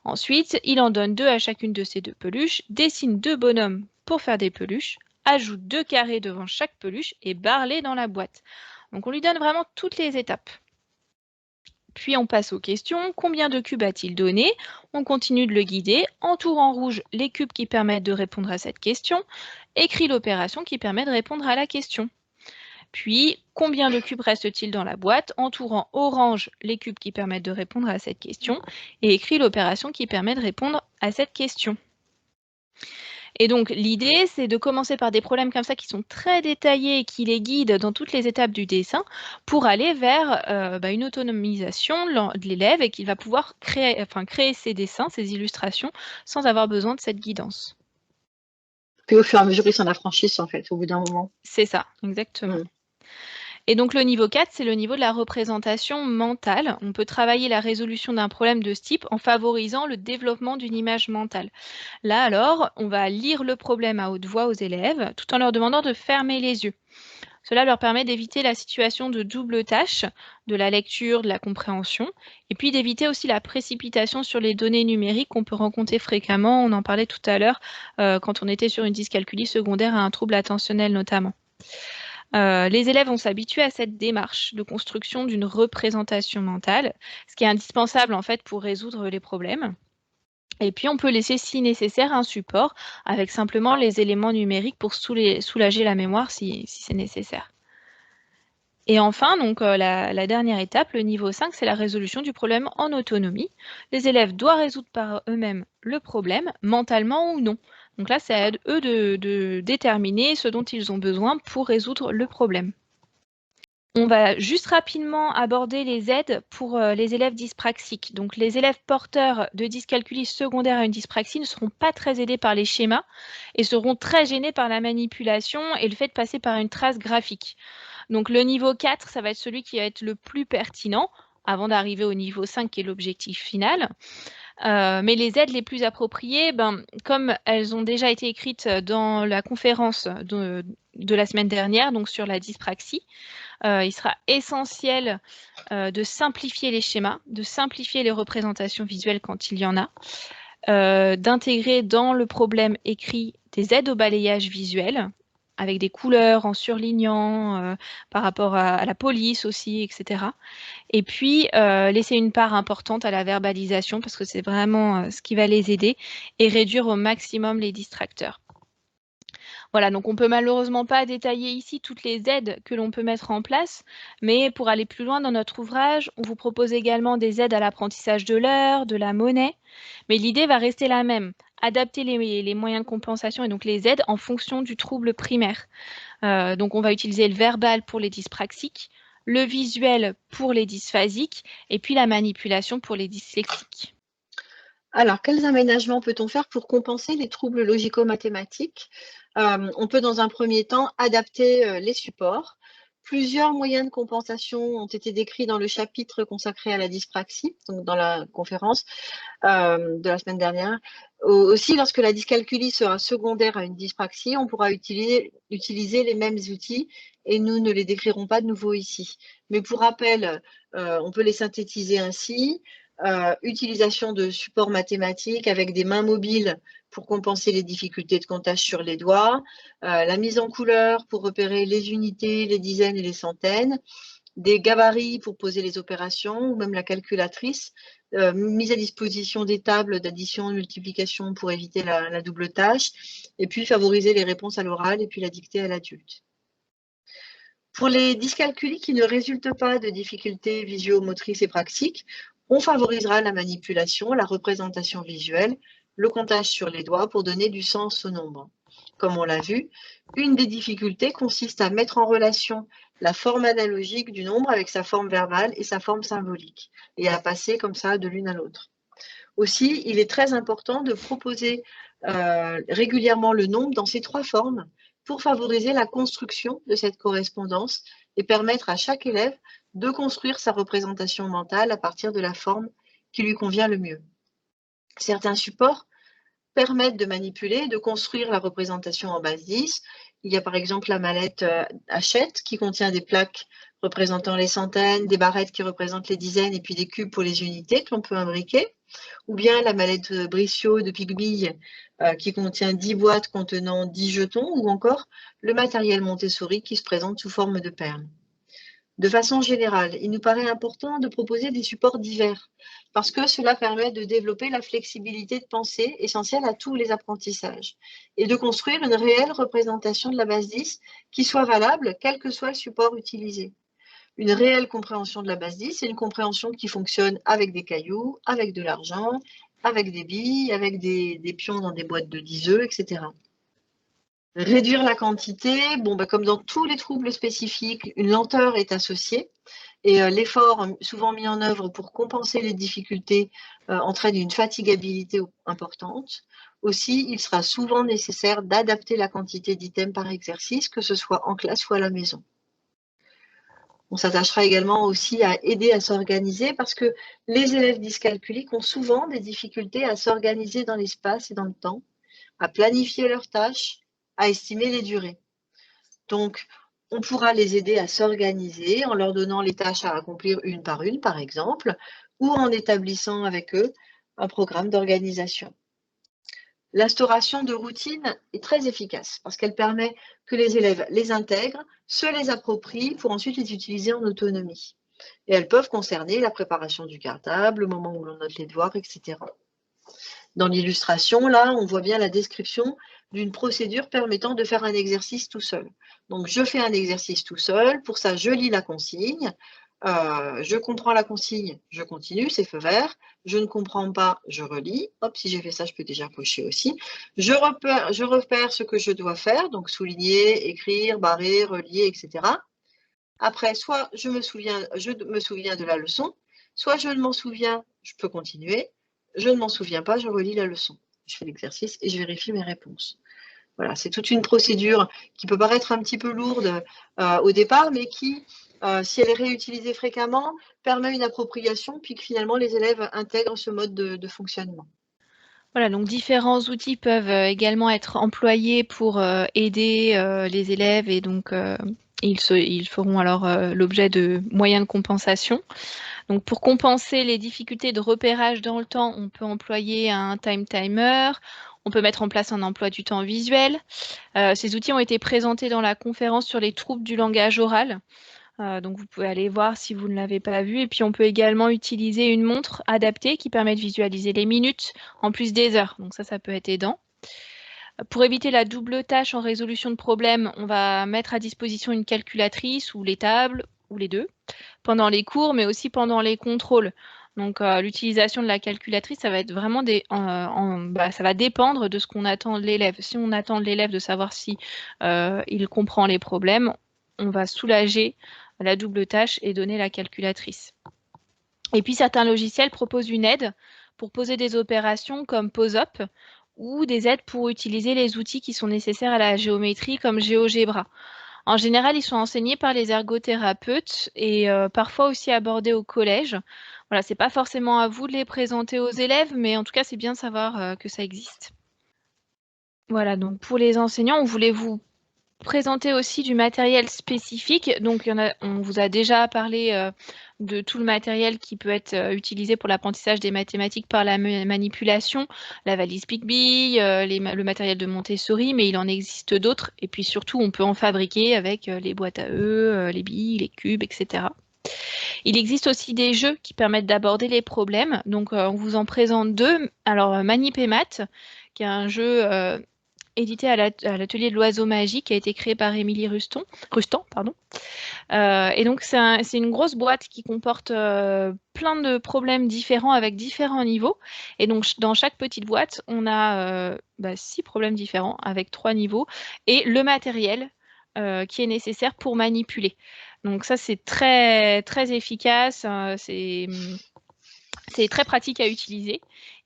Ensuite, il en donne 2 à chacune de ces 2 peluches, dessine 2 bonhommes pour faire des peluches, ajoute 2 carrés devant chaque peluche et barre-les dans la boîte. Donc on lui donne vraiment toutes les étapes. Puis on passe aux questions. Combien de cubes a-t-il donné? On continue de le guider. Entoure en rouge les cubes qui permettent de répondre à cette question. Écris l'opération qui permet de répondre à la question. Puis, combien de cubes reste-t-il dans la boîte? Entoure en orange les cubes qui permettent de répondre à cette question. Et écris l'opération qui permet de répondre à cette question. Et donc, l'idée, c'est de commencer par des problèmes comme ça qui sont très détaillés et qui les guident dans toutes les étapes du dessin pour aller vers une autonomisation de l'élève et qu'il va pouvoir créer ses dessins, ses illustrations, sans avoir besoin de cette guidance. Puis au fur et à mesure, ils s'en affranchissent, en fait, au bout d'un moment. C'est ça, exactement. Et donc le niveau 4, c'est le niveau de la représentation mentale. On peut travailler la résolution d'un problème de ce type en favorisant le développement d'une image mentale. Là alors, on va lire le problème à haute voix aux élèves tout en leur demandant de fermer les yeux. Cela leur permet d'éviter la situation de double tâche, de la lecture, de la compréhension, et puis d'éviter aussi la précipitation sur les données numériques qu'on peut rencontrer fréquemment. On en parlait tout à l'heure quand on était sur une dyscalculie secondaire à un trouble attentionnel notamment. Les élèves vont s'habituer à cette démarche de construction d'une représentation mentale, ce qui est indispensable en fait pour résoudre les problèmes. Et puis, on peut laisser, si nécessaire, un support avec simplement les éléments numériques pour soulager la mémoire si c'est nécessaire. Et enfin, donc, la dernière étape, le niveau 5, c'est la résolution du problème en autonomie. Les élèves doivent résoudre par eux-mêmes le problème, mentalement ou non. Donc là, c'est à eux de déterminer ce dont ils ont besoin pour résoudre le problème. On va juste rapidement aborder les aides pour les élèves dyspraxiques. Donc, les élèves porteurs de dyscalculie secondaire à une dyspraxie ne seront pas très aidés par les schémas et seront très gênés par la manipulation et le fait de passer par une trace graphique. Donc, le niveau 4, ça va être celui qui va être le plus pertinent avant d'arriver au niveau 5 qui est l'objectif final. Mais les aides les plus appropriées, comme elles ont déjà été écrites dans la conférence de la semaine dernière, donc sur la dyspraxie, il sera essentiel de simplifier les schémas, de simplifier les représentations visuelles quand il y en a, d'intégrer dans le problème écrit des aides au balayage visuel, avec des couleurs en surlignant par rapport à la police aussi, etc. Et puis, laisser une part importante à la verbalisation parce que c'est vraiment ce qui va les aider et réduire au maximum les distracteurs. Voilà, donc on ne peut malheureusement pas détailler ici toutes les aides que l'on peut mettre en place, mais pour aller plus loin dans notre ouvrage, on vous propose également des aides à l'apprentissage de l'heure, de la monnaie, mais l'idée va rester la même, adapter les moyens de compensation et donc les aides en fonction du trouble primaire. Donc on va utiliser le verbal pour les dyspraxiques, le visuel pour les dysphasiques et puis la manipulation pour les dyslexiques. Alors, quels aménagements peut-on faire pour compenser les troubles logico-mathématiques? On peut, dans un premier temps, adapter les supports. Plusieurs moyens de compensation ont été décrits dans le chapitre consacré à la dyspraxie, donc dans la conférence de la semaine dernière. Aussi, lorsque la dyscalculie sera secondaire à une dyspraxie, on pourra utiliser les mêmes outils et nous ne les décrirons pas de nouveau ici. Mais pour rappel, on peut les synthétiser ainsi. Utilisation de supports mathématiques avec des mains mobiles pour compenser les difficultés de comptage sur les doigts, la mise en couleur pour repérer les unités, les dizaines et les centaines, des gabarits pour poser les opérations ou même la calculatrice, mise à disposition des tables d'addition, de multiplication pour éviter la double tâche, et puis favoriser les réponses à l'oral et puis la dictée à l'adulte. Pour les dyscalculies qui ne résultent pas de difficultés visio-motrices et pratiques, on favorisera la manipulation, la représentation visuelle, le comptage sur les doigts pour donner du sens au nombre. Comme on l'a vu, une des difficultés consiste à mettre en relation la forme analogique du nombre avec sa forme verbale et sa forme symbolique, et à passer comme ça de l'une à l'autre. Aussi, il est très important de proposer régulièrement le nombre dans ces trois formes pour favoriser la construction de cette correspondance et permettre à chaque élève de construire sa représentation mentale à partir de la forme qui lui convient le mieux. Certains supports permettent de manipuler et de construire la représentation en base 10. Il y a par exemple la mallette Hachette qui contient des plaques représentant les centaines, des barrettes qui représentent les dizaines et puis des cubes pour les unités que l'on peut imbriquer. Ou bien la mallette Brissot de Picbille qui contient 10 boîtes contenant 10 jetons, ou encore le matériel Montessori qui se présente sous forme de perles. De façon générale, il nous paraît important de proposer des supports divers parce que cela permet de développer la flexibilité de pensée essentielle à tous les apprentissages et de construire une réelle représentation de la base 10 qui soit valable quel que soit le support utilisé. Une réelle compréhension de la base 10, c'est une compréhension qui fonctionne avec des cailloux, avec de l'argent, avec des billes, avec des pions dans des boîtes de 10 œufs, etc. Réduire la quantité, comme dans tous les troubles spécifiques, une lenteur est associée et l'effort souvent mis en œuvre pour compenser les difficultés entraîne une fatigabilité importante. Aussi, il sera souvent nécessaire d'adapter la quantité d'items par exercice, que ce soit en classe ou à la maison. On s'attachera également aussi à aider à s'organiser parce que les élèves dyscalculiques ont souvent des difficultés à s'organiser dans l'espace et dans le temps, à planifier leurs tâches, à estimer les durées. Donc, on pourra les aider à s'organiser en leur donnant les tâches à accomplir une, par exemple, ou en établissant avec eux un programme d'organisation. L'instauration de routines est très efficace parce qu'elle permet que les élèves les intègrent, se les approprient pour ensuite les utiliser en autonomie. Et elles peuvent concerner la préparation du cartable, le moment où l'on note les devoirs, etc. Dans l'illustration, là, on voit bien la description d'une procédure permettant de faire un exercice tout seul. Donc, je fais un exercice tout seul. Pour ça, je lis la consigne. Je comprends la consigne, je continue, c'est feu vert. Je ne comprends pas, je relis. Hop, si j'ai fait ça, je peux déjà cocher aussi. Je repère ce que je dois faire, donc souligner, écrire, barrer, relier, etc. Après, soit je me souviens de la leçon, soit je ne m'en souviens, je peux continuer. Je ne m'en souviens pas, je relis la leçon. Je fais l'exercice et je vérifie mes réponses. Voilà, c'est toute une procédure qui peut paraître un petit peu lourde au départ, mais qui, si elle est réutilisée fréquemment, permet une appropriation, puis que finalement les élèves intègrent ce mode de fonctionnement. Voilà, donc différents outils peuvent également être employés pour aider les élèves et donc ils feront alors l'objet de moyens de compensation. Donc pour compenser les difficultés de repérage dans le temps, on peut employer un time timer, on peut mettre en place un emploi du temps visuel. Ces outils ont été présentés dans la conférence sur les troubles du langage oral. Donc vous pouvez aller voir si vous ne l'avez pas vu. Et puis on peut également utiliser une montre adaptée qui permet de visualiser les minutes en plus des heures. Donc ça peut être aidant. Pour éviter la double tâche en résolution de problèmes, on va mettre à disposition une calculatrice ou les tables, ou les deux, pendant les cours, mais aussi pendant les contrôles. Donc l'utilisation de la calculatrice, ça va être vraiment ça va dépendre de ce qu'on attend de l'élève. Si on attend de l'élève de savoir si il comprend les problèmes, on va soulager la double tâche et donner la calculatrice. Et puis certains logiciels proposent une aide pour poser des opérations comme POSUP ou des aides pour utiliser les outils qui sont nécessaires à la géométrie comme GeoGebra. En général, ils sont enseignés par les ergothérapeutes et parfois aussi abordés au collège. Voilà, c'est pas forcément à vous de les présenter aux élèves, mais en tout cas, c'est bien de savoir que ça existe. Voilà, donc pour les enseignants, on voulait vous présenter aussi du matériel spécifique. Donc, on vous a déjà parlé de tout le matériel qui peut être utilisé pour l'apprentissage des mathématiques par la manipulation, la valise Pigbille, le matériel de Montessori, mais il en existe d'autres. Et puis surtout, on peut en fabriquer avec les boîtes à œufs, les billes, les cubes, etc. Il existe aussi des jeux qui permettent d'aborder les problèmes. Donc, on vous en présente deux. Alors, Manip et Math, qui est un jeu édité à l'atelier de l'oiseau magique, qui a été créé par Émilie Rustan. Et donc, c'est une grosse boîte qui comporte plein de problèmes différents avec différents niveaux. Et donc, dans chaque petite boîte, on a 6 problèmes différents avec 3 niveaux et le matériel qui est nécessaire pour manipuler. Donc ça, c'est très, très efficace. C'est très pratique à utiliser.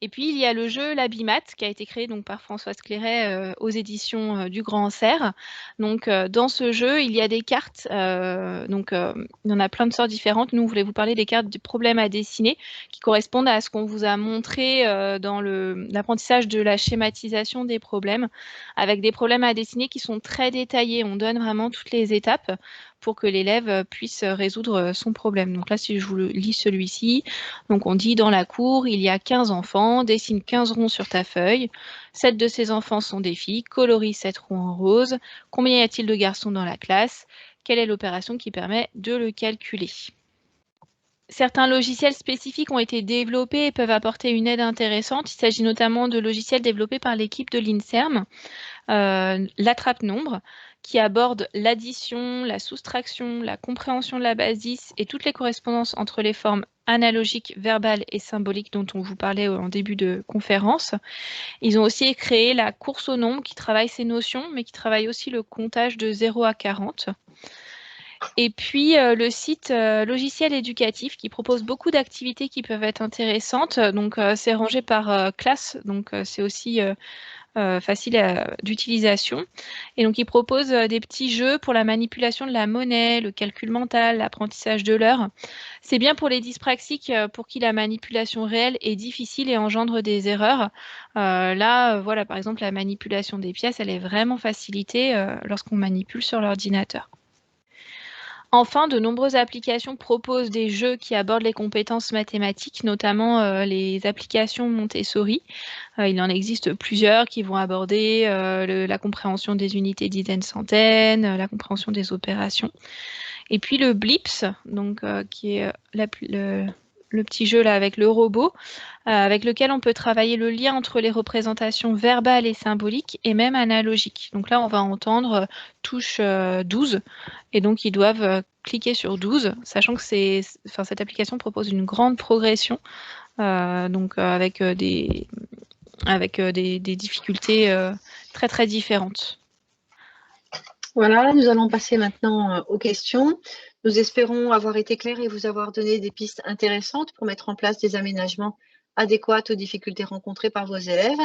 Et puis, il y a le jeu L'Abimat qui a été créé donc, par Françoise Clairet aux éditions du Grand Cerf. Donc, dans ce jeu, il y a des cartes. Il y en a plein de sortes différentes. Nous, on voulait vous parler des cartes du problème à dessiner qui correspondent à ce qu'on vous a montré dans l'apprentissage de la schématisation des problèmes, avec des problèmes à dessiner qui sont très détaillés. On donne vraiment toutes les étapes pour que l'élève puisse résoudre son problème. Donc là, si je vous lis celui-ci, donc on dit dans la cour, il y a 15 enfants, dessine 15 ronds sur ta feuille. 7 de ces enfants sont des filles, colorie 7 ronds en rose. Combien y a-t-il de garçons dans la classe? quelle est l'opération qui permet de le calculer. Certains logiciels spécifiques ont été développés et peuvent apporter une aide intéressante. Il s'agit notamment de logiciels développés par l'équipe de l'INSERM, l'attrape-nombre, qui aborde l'addition, la soustraction, la compréhension de la base 10 et toutes les correspondances entre les formes analogiques, verbales et symboliques dont on vous parlait en début de conférence. Ils ont aussi créé la course au nombre qui travaille ces notions, mais qui travaille aussi le comptage de 0 à 40. Et puis le site logiciel éducatif qui propose beaucoup d'activités qui peuvent être intéressantes. Donc c'est rangé par classe, donc c'est aussi facile d'utilisation. Et donc il propose des petits jeux pour la manipulation de la monnaie, le calcul mental, l'apprentissage de l'heure. C'est bien pour les dyspraxiques pour qui la manipulation réelle est difficile et engendre des erreurs. Là, voilà, par exemple, la manipulation des pièces, elle est vraiment facilitée lorsqu'on manipule sur l'ordinateur. Enfin, de nombreuses applications proposent des jeux qui abordent les compétences mathématiques, notamment les applications Montessori. Il en existe plusieurs qui vont aborder la compréhension des unités dizaines centaines, la compréhension des opérations. Et puis le Blips, donc, qui est le petit jeu là avec le robot, avec lequel on peut travailler le lien entre les représentations verbales et symboliques et même analogiques. Donc là, on va entendre touche 12 et donc ils doivent cliquer sur 12, sachant que cette application propose une grande progression, avec des difficultés très très différentes. Voilà, nous allons passer maintenant aux questions. Nous espérons avoir été clairs et vous avoir donné des pistes intéressantes pour mettre en place des aménagements adéquats aux difficultés rencontrées par vos élèves.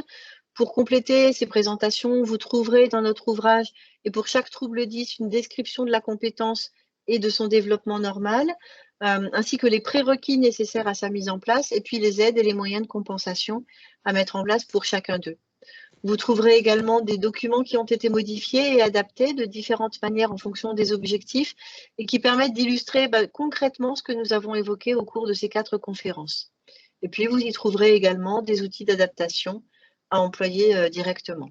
Pour compléter ces présentations, vous trouverez dans notre ouvrage et pour chaque trouble 10 une description de la compétence et de son développement normal, ainsi que les prérequis nécessaires à sa mise en place et puis les aides et les moyens de compensation à mettre en place pour chacun d'eux. Vous trouverez également des documents qui ont été modifiés et adaptés de différentes manières en fonction des objectifs et qui permettent d'illustrer concrètement ce que nous avons évoqué au cours de ces 4 conférences. Et puis, vous y trouverez également des outils d'adaptation à employer directement.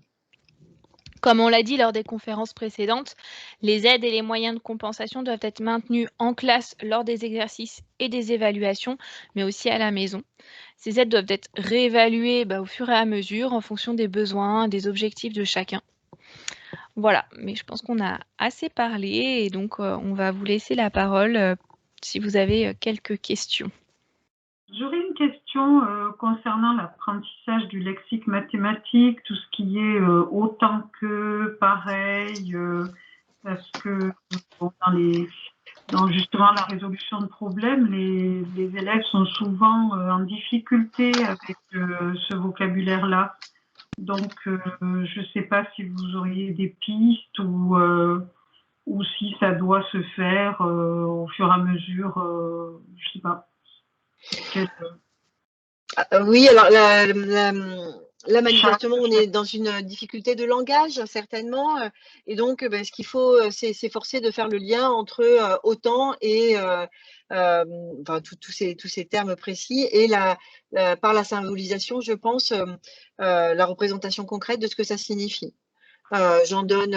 Comme on l'a dit lors des conférences précédentes, les aides et les moyens de compensation doivent être maintenus en classe lors des exercices et des évaluations, mais aussi à la maison. Ces aides doivent être réévaluées au fur et à mesure en fonction des besoins, des objectifs de chacun. Voilà, mais je pense qu'on a assez parlé et donc on va vous laisser la parole si vous avez quelques questions. J'aurais une question concernant l'apprentissage du lexique mathématique, tout ce qui est autant que, pareil, parce que dans justement la résolution de problèmes, les élèves sont souvent en difficulté avec ce vocabulaire-là. Donc, je ne sais pas si vous auriez des pistes ou si ça doit se faire au fur et à mesure, je ne sais pas. Oui, alors là, manifestement, on est dans une difficulté de langage, certainement. Et donc, ce qu'il faut, c'est s'efforcer de faire le lien entre autant et tous ces termes précis et par la symbolisation, je pense, la représentation concrète de ce que ça signifie. J'en donne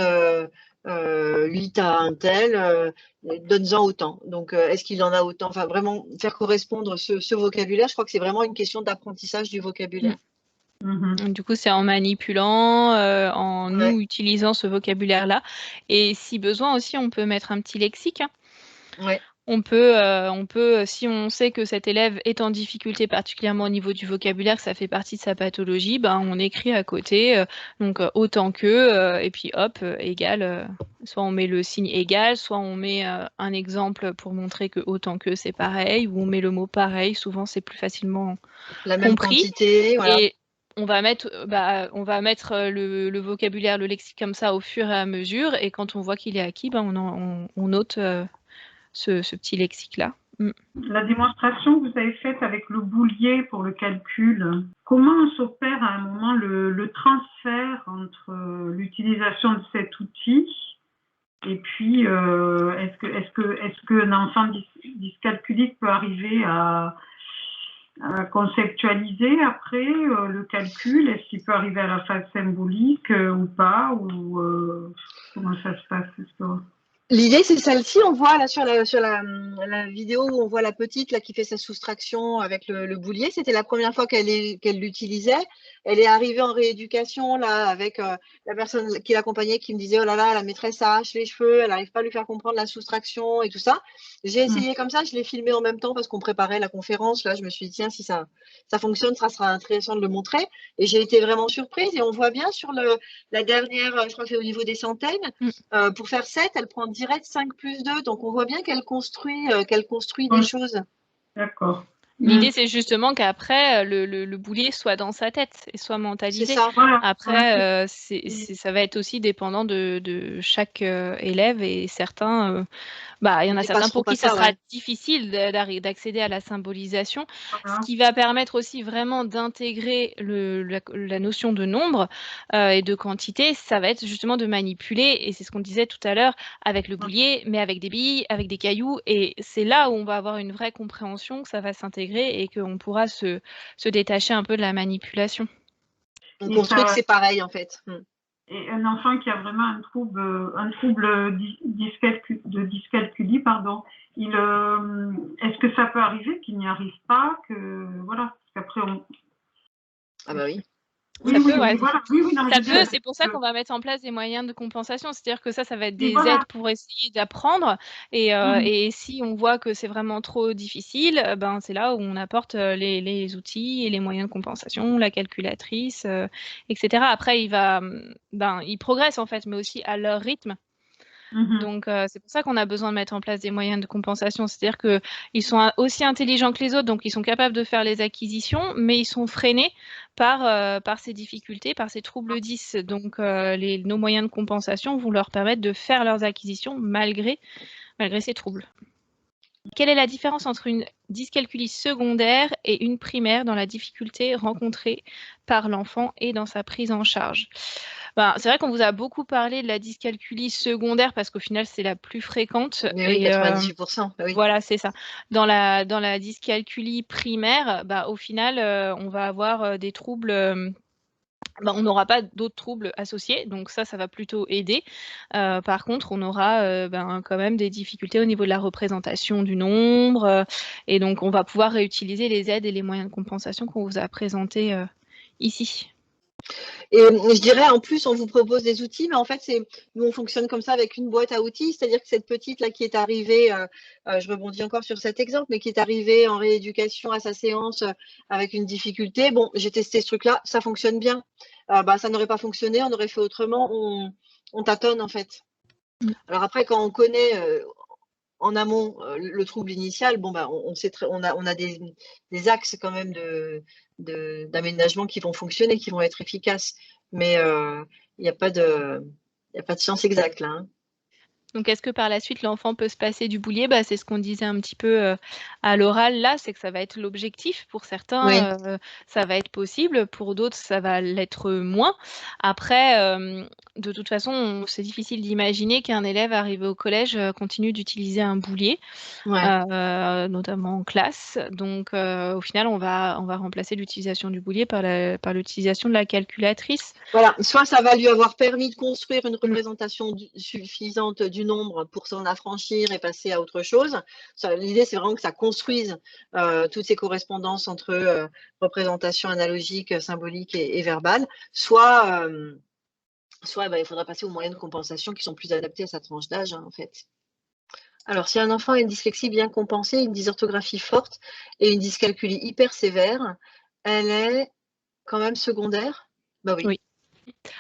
8 à un tel, donne-en autant. Donc, est-ce qu'il en a autant? Enfin, vraiment faire correspondre ce vocabulaire, je crois que c'est vraiment une question d'apprentissage du vocabulaire. Du coup, c'est en manipulant, en nous utilisant ce vocabulaire-là. Et si besoin aussi, on peut mettre un petit lexique. Ouais. On peut, si on sait que cet élève est en difficulté, particulièrement au niveau du vocabulaire, que ça fait partie de sa pathologie, on écrit à côté, autant que, et puis hop, égal, soit on met le signe égal, soit on met un exemple pour montrer que autant que c'est pareil, ou on met le mot pareil, souvent c'est plus facilement la même compris. Quantité, voilà. Et on va mettre le vocabulaire, le lexique comme ça au fur et à mesure, et quand on voit qu'il est acquis, on note ce petit lexique-là. La démonstration que vous avez faite avec le boulier pour le calcul, comment s'opère à un moment le transfert entre l'utilisation de cet outil et puis est-ce qu'un enfant dyscalculique peut arriver à conceptualiser après le calcul? Est-ce qu'il peut arriver à la phase symbolique ou pas, ou comment ça se passe? L'idée, c'est celle-ci. On voit là sur la vidéo où on voit la petite là qui fait sa soustraction avec le boulier. C'était la première fois qu'elle l'utilisait. Elle est arrivée en rééducation là avec la personne qui l'accompagnait qui me disait oh là là, la maîtresse arrache les cheveux, elle n'arrive pas à lui faire comprendre la soustraction et tout ça. J'ai essayé comme ça, je l'ai filmé en même temps parce qu'on préparait la conférence. Là, je me suis dit tiens, si ça fonctionne, ça sera intéressant de le montrer. Et j'ai été vraiment surprise. Et on voit bien sur la dernière, je crois que c'est au niveau des centaines. Pour faire 7, elle prend direct 5 plus 2. Donc, on voit bien qu'elle construit des choses. D'accord. L'idée, c'est justement qu'après, le boulier soit dans sa tête et soit mentalisé. C'est ça. Voilà. Après, ça va être aussi dépendant de chaque élève et certains, il y en a certains pour qui ça sera difficile d'accéder à la symbolisation. Voilà. Ce qui va permettre aussi vraiment d'intégrer la notion de nombre et de quantité, ça va être justement de manipuler, et c'est ce qu'on disait tout à l'heure, avec le boulier, mais avec des billes, avec des cailloux, et c'est là où on va avoir une vraie compréhension, que ça va s'intégrer et qu'on pourra se détacher un peu de la manipulation. On construit que c'est pareil en fait. Et un enfant qui a vraiment un trouble de dyscalculie, pardon, est-ce que ça peut arriver qu'il n'y arrive pas, voilà, parce qu'après on... Ah bah oui. Ça peut, ouais. Voilà. Ça peut, c'est pour ça qu'on va mettre en place des moyens de compensation. C'est-à-dire que ça va être des aides pour essayer d'apprendre. Et si on voit que c'est vraiment trop difficile, c'est là où on apporte les outils et les moyens de compensation, la calculatrice, etc. Après, ils progressent en fait, mais aussi à leur rythme. Donc, c'est pour ça qu'on a besoin de mettre en place des moyens de compensation. C'est-à-dire qu'ils sont aussi intelligents que les autres, donc ils sont capables de faire les acquisitions, mais ils sont freinés par ces difficultés, par ces troubles 10. Donc, nos moyens de compensation vont leur permettre de faire leurs acquisitions malgré ces troubles. Quelle est la différence entre une dyscalculie secondaire et une primaire dans la difficulté rencontrée par l'enfant et dans sa prise en charge? C'est vrai qu'on vous a beaucoup parlé de la dyscalculie secondaire parce qu'au final, c'est la plus fréquente. Oui, 98%. Oui. Voilà, c'est ça. Dans la dyscalculie primaire, au final, on va avoir des troubles... on n'aura pas d'autres troubles associés, donc ça va plutôt aider. Par contre, on aura quand même des difficultés au niveau de la représentation du nombre, et donc on va pouvoir réutiliser les aides et les moyens de compensation qu'on vous a présentés ici. Et je dirais, en plus, on vous propose des outils, mais en fait, nous, on fonctionne comme ça avec une boîte à outils, c'est-à-dire que cette petite-là qui est arrivée, je rebondis encore sur cet exemple, mais qui est arrivée en rééducation à sa séance avec une difficulté, bon, j'ai testé ce truc-là, ça fonctionne bien. Ça n'aurait pas fonctionné, on aurait fait autrement, on tâtonne en fait. Alors après, quand on connaît en amont le trouble initial, on sait on a des axes quand même d'aménagement qui vont fonctionner, qui vont être efficaces, mais il n'y a pas de science exacte là. Hein. Donc, est-ce que par la suite, l'enfant peut se passer du boulier? C'est ce qu'on disait un petit peu à l'oral là, c'est que ça va être l'objectif. Pour certains, ça va être possible. Pour d'autres, ça va l'être moins. Après, de toute façon, c'est difficile d'imaginer qu'un élève arrivé au collège continue d'utiliser un boulier, notamment en classe. Donc, au final, on va remplacer l'utilisation du boulier par l'utilisation de la calculatrice. Voilà, soit ça va lui avoir permis de construire une représentation suffisante du nombre pour s'en affranchir et passer à autre chose. L'idée, c'est vraiment que ça construise toutes ces correspondances entre représentation analogique, symbolique et verbale, soit il faudra passer aux moyens de compensation qui sont plus adaptés à sa tranche d'âge, en fait. Alors, si un enfant a une dyslexie bien compensée, une dysorthographie forte et une dyscalculie hyper sévère, elle est quand même secondaire? Oui.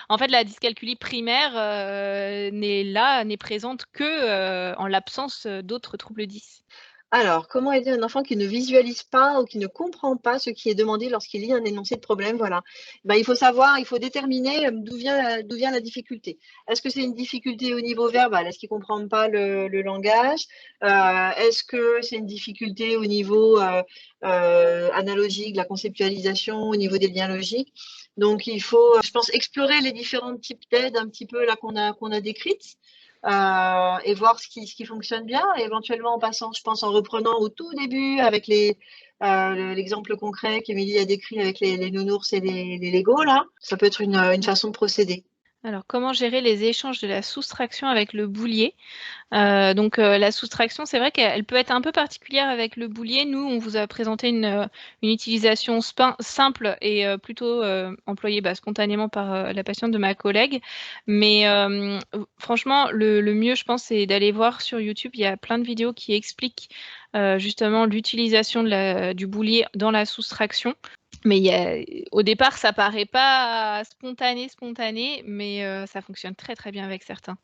En fait, la dyscalculie primaire n'est présente que en l'absence d'autres troubles 10. Alors, comment aider un enfant qui ne visualise pas ou qui ne comprend pas ce qui est demandé lorsqu'il lit un énoncé de problème? Voilà. Il faut déterminer d'où vient la difficulté. Est-ce que c'est une difficulté au niveau verbal? Est-ce qu'il ne comprend pas le langage? Est-ce que c'est une difficulté au niveau analogique, de la conceptualisation, au niveau des liens logiques? Donc, il faut, je pense, explorer les différents types d'aides un petit peu là qu'on a décrites. Et voir ce qui fonctionne bien, et éventuellement en passant, je pense, en reprenant au tout début avec l'exemple concret qu'Émilie a décrit avec les nounours et les Legos, là, ça peut être une façon de procéder. Alors, comment gérer les échanges de la soustraction avec le boulier? La soustraction, c'est vrai qu'elle peut être un peu particulière avec le boulier. Nous, on vous a présenté une utilisation simple et plutôt employée spontanément par la patiente de ma collègue. Mais franchement, le mieux, je pense, c'est d'aller voir sur YouTube. Il y a plein de vidéos qui expliquent justement l'utilisation du boulier dans la soustraction. Mais au départ, ça paraît pas spontané, mais ça fonctionne très, très bien avec certains.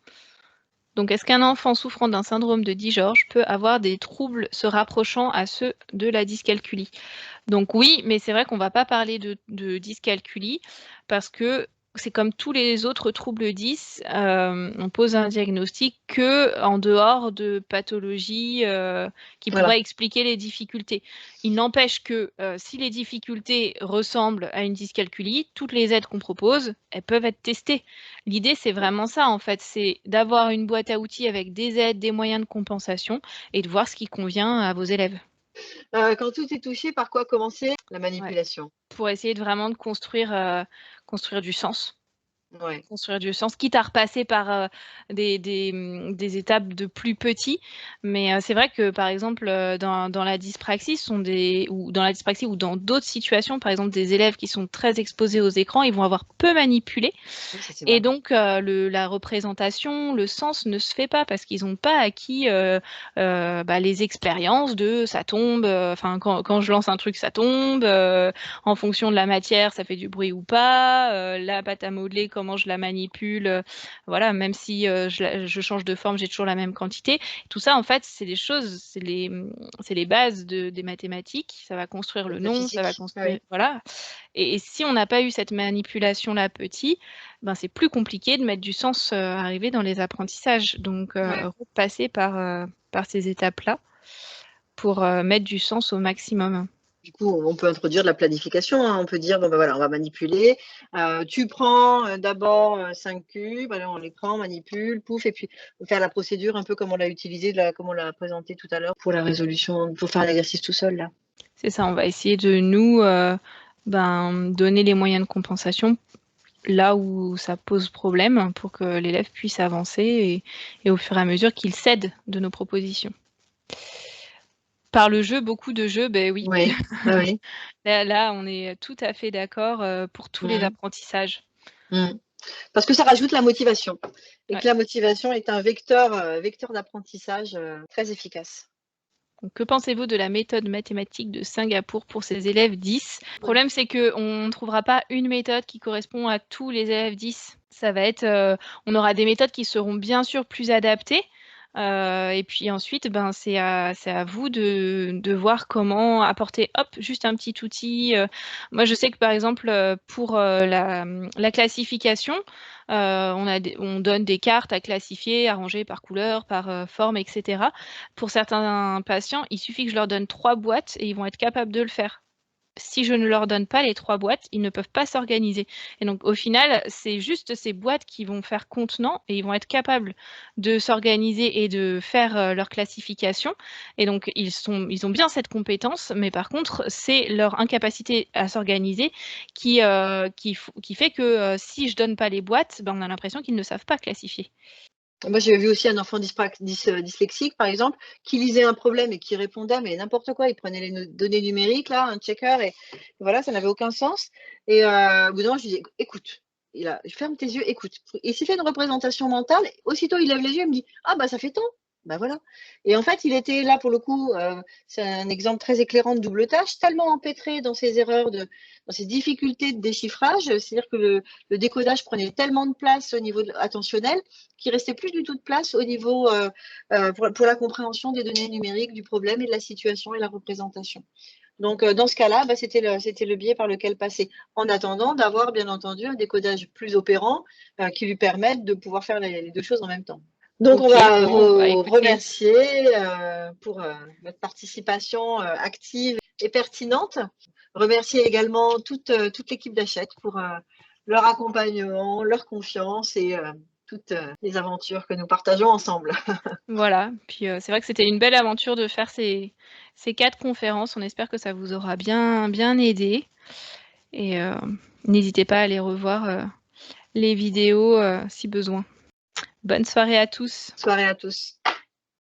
Donc, est-ce qu'un enfant souffrant d'un syndrome de Dijorge peut avoir des troubles se rapprochant à ceux de la dyscalculie? Donc oui, mais c'est vrai qu'on ne va pas parler de dyscalculie parce que c'est comme tous les autres troubles 10, on pose un diagnostic qu'en dehors de pathologies qui Voilà. pourraient expliquer les difficultés. Il n'empêche que si les difficultés ressemblent à une dyscalculie, toutes les aides qu'on propose, elles peuvent être testées. L'idée, c'est vraiment ça, en fait, c'est d'avoir une boîte à outils avec des aides, des moyens de compensation et de voir ce qui convient à vos élèves. Quand tout est touché, par quoi commencer? La Ouais. manipulation. Pour essayer de vraiment construire du sens. Ouais. Construire du sens, quitte à repasser par des étapes de plus petits. Mais c'est vrai que, par exemple, dans la dyspraxie, ou dans d'autres situations, par exemple des élèves qui sont très exposés aux écrans, ils vont avoir peu manipulé. Oui, ça, c'est Et vrai. donc, la représentation, le sens ne se fait pas parce qu'ils n'ont pas acquis les expériences de ça tombe, quand je lance un truc, ça tombe, en fonction de la matière, ça fait du bruit ou pas, la pâte à modeler, comment je la manipule, voilà, même si je change de forme, j'ai toujours la même quantité. Tout ça, en fait, c'est des choses, c'est les bases des mathématiques. Ça va construire le La nom, ça va physique. construire, Oui. voilà. Et si on n'a pas eu cette manipulation-là petit, c'est plus compliqué de mettre du sens arrivé dans les apprentissages. Donc, Ouais. repasser par ces étapes-là pour mettre du sens au maximum. Du coup, on peut introduire de la planification, hein. On peut dire, bon, ben voilà, on va manipuler. Tu prends d'abord 5 cubes, alors on les prend, on manipule, pouf, et puis faire la procédure un peu comme on l'a utilisé, comme on l'a présenté tout à l'heure pour la résolution, pour faire l'exercice tout seul, là. C'est ça, on va essayer de nous donner les moyens de compensation là où ça pose problème pour que l'élève puisse avancer et au fur et à mesure qu'il cède de nos propositions. Par le jeu, beaucoup de jeux, ben oui. Oui, bah oui. Là, on est tout à fait d'accord pour tous les Mmh. apprentissages. Mmh. Parce que ça rajoute la motivation et Ouais. que la motivation est un vecteur d'apprentissage très efficace. Donc, que pensez-vous de la méthode mathématique de Singapour pour ses élèves 10? Le problème, c'est qu'on ne trouvera pas une méthode qui correspond à tous les élèves 10. Ça va être, on aura des méthodes qui seront bien sûr plus adaptées. Et puis ensuite, c'est à vous de voir comment apporter, hop, juste un petit outil. Moi, je sais que par exemple, pour la classification, on donne des cartes à classifier, arrangées par couleur, par forme, etc. Pour certains patients, il suffit que je leur donne 3 boîtes et ils vont être capables de le faire. Si je ne leur donne pas les 3 boîtes, ils ne peuvent pas s'organiser. Et donc, au final, c'est juste ces boîtes qui vont faire contenant et ils vont être capables de s'organiser et de faire leur classification. Et donc, ils ont bien cette compétence, mais par contre, c'est leur incapacité à s'organiser qui fait que si je donne pas les boîtes, on a l'impression qu'ils ne savent pas classifier. Moi, j'ai vu aussi un enfant dyslexique, par exemple, qui lisait un problème et qui répondait, mais n'importe quoi. Il prenait les données numériques, là, un checker, et voilà, ça n'avait aucun sens. Et au bout d'un moment, je lui dis, écoute, ferme tes yeux, écoute. Et s'il fait une représentation mentale, aussitôt il lève les yeux et me dit, ah bah ça fait tant. Bah voilà. Et en fait, il était là pour le coup, c'est un exemple très éclairant de double tâche, tellement empêtré dans ses erreurs, dans ses difficultés de déchiffrage, c'est-à-dire que le décodage prenait tellement de place au niveau attentionnel qu'il restait plus du tout de place au niveau pour la compréhension des données numériques, du problème et de la situation et la représentation. Donc, dans ce cas-là, c'était le biais par lequel passer, en attendant d'avoir, bien entendu, un décodage plus opérant qui lui permette de pouvoir faire les deux choses en même temps. Donc, on va vous Écoutez, remercier pour votre participation active et pertinente. Remercier également toute l'équipe d'Hachette pour leur accompagnement, leur confiance et toutes les aventures que nous partageons ensemble. voilà. Puis c'est vrai que c'était une belle aventure de faire ces 4 conférences. On espère que ça vous aura bien aidé et n'hésitez pas à aller revoir les vidéos si besoin. Bonne soirée à tous. Soirée à tous.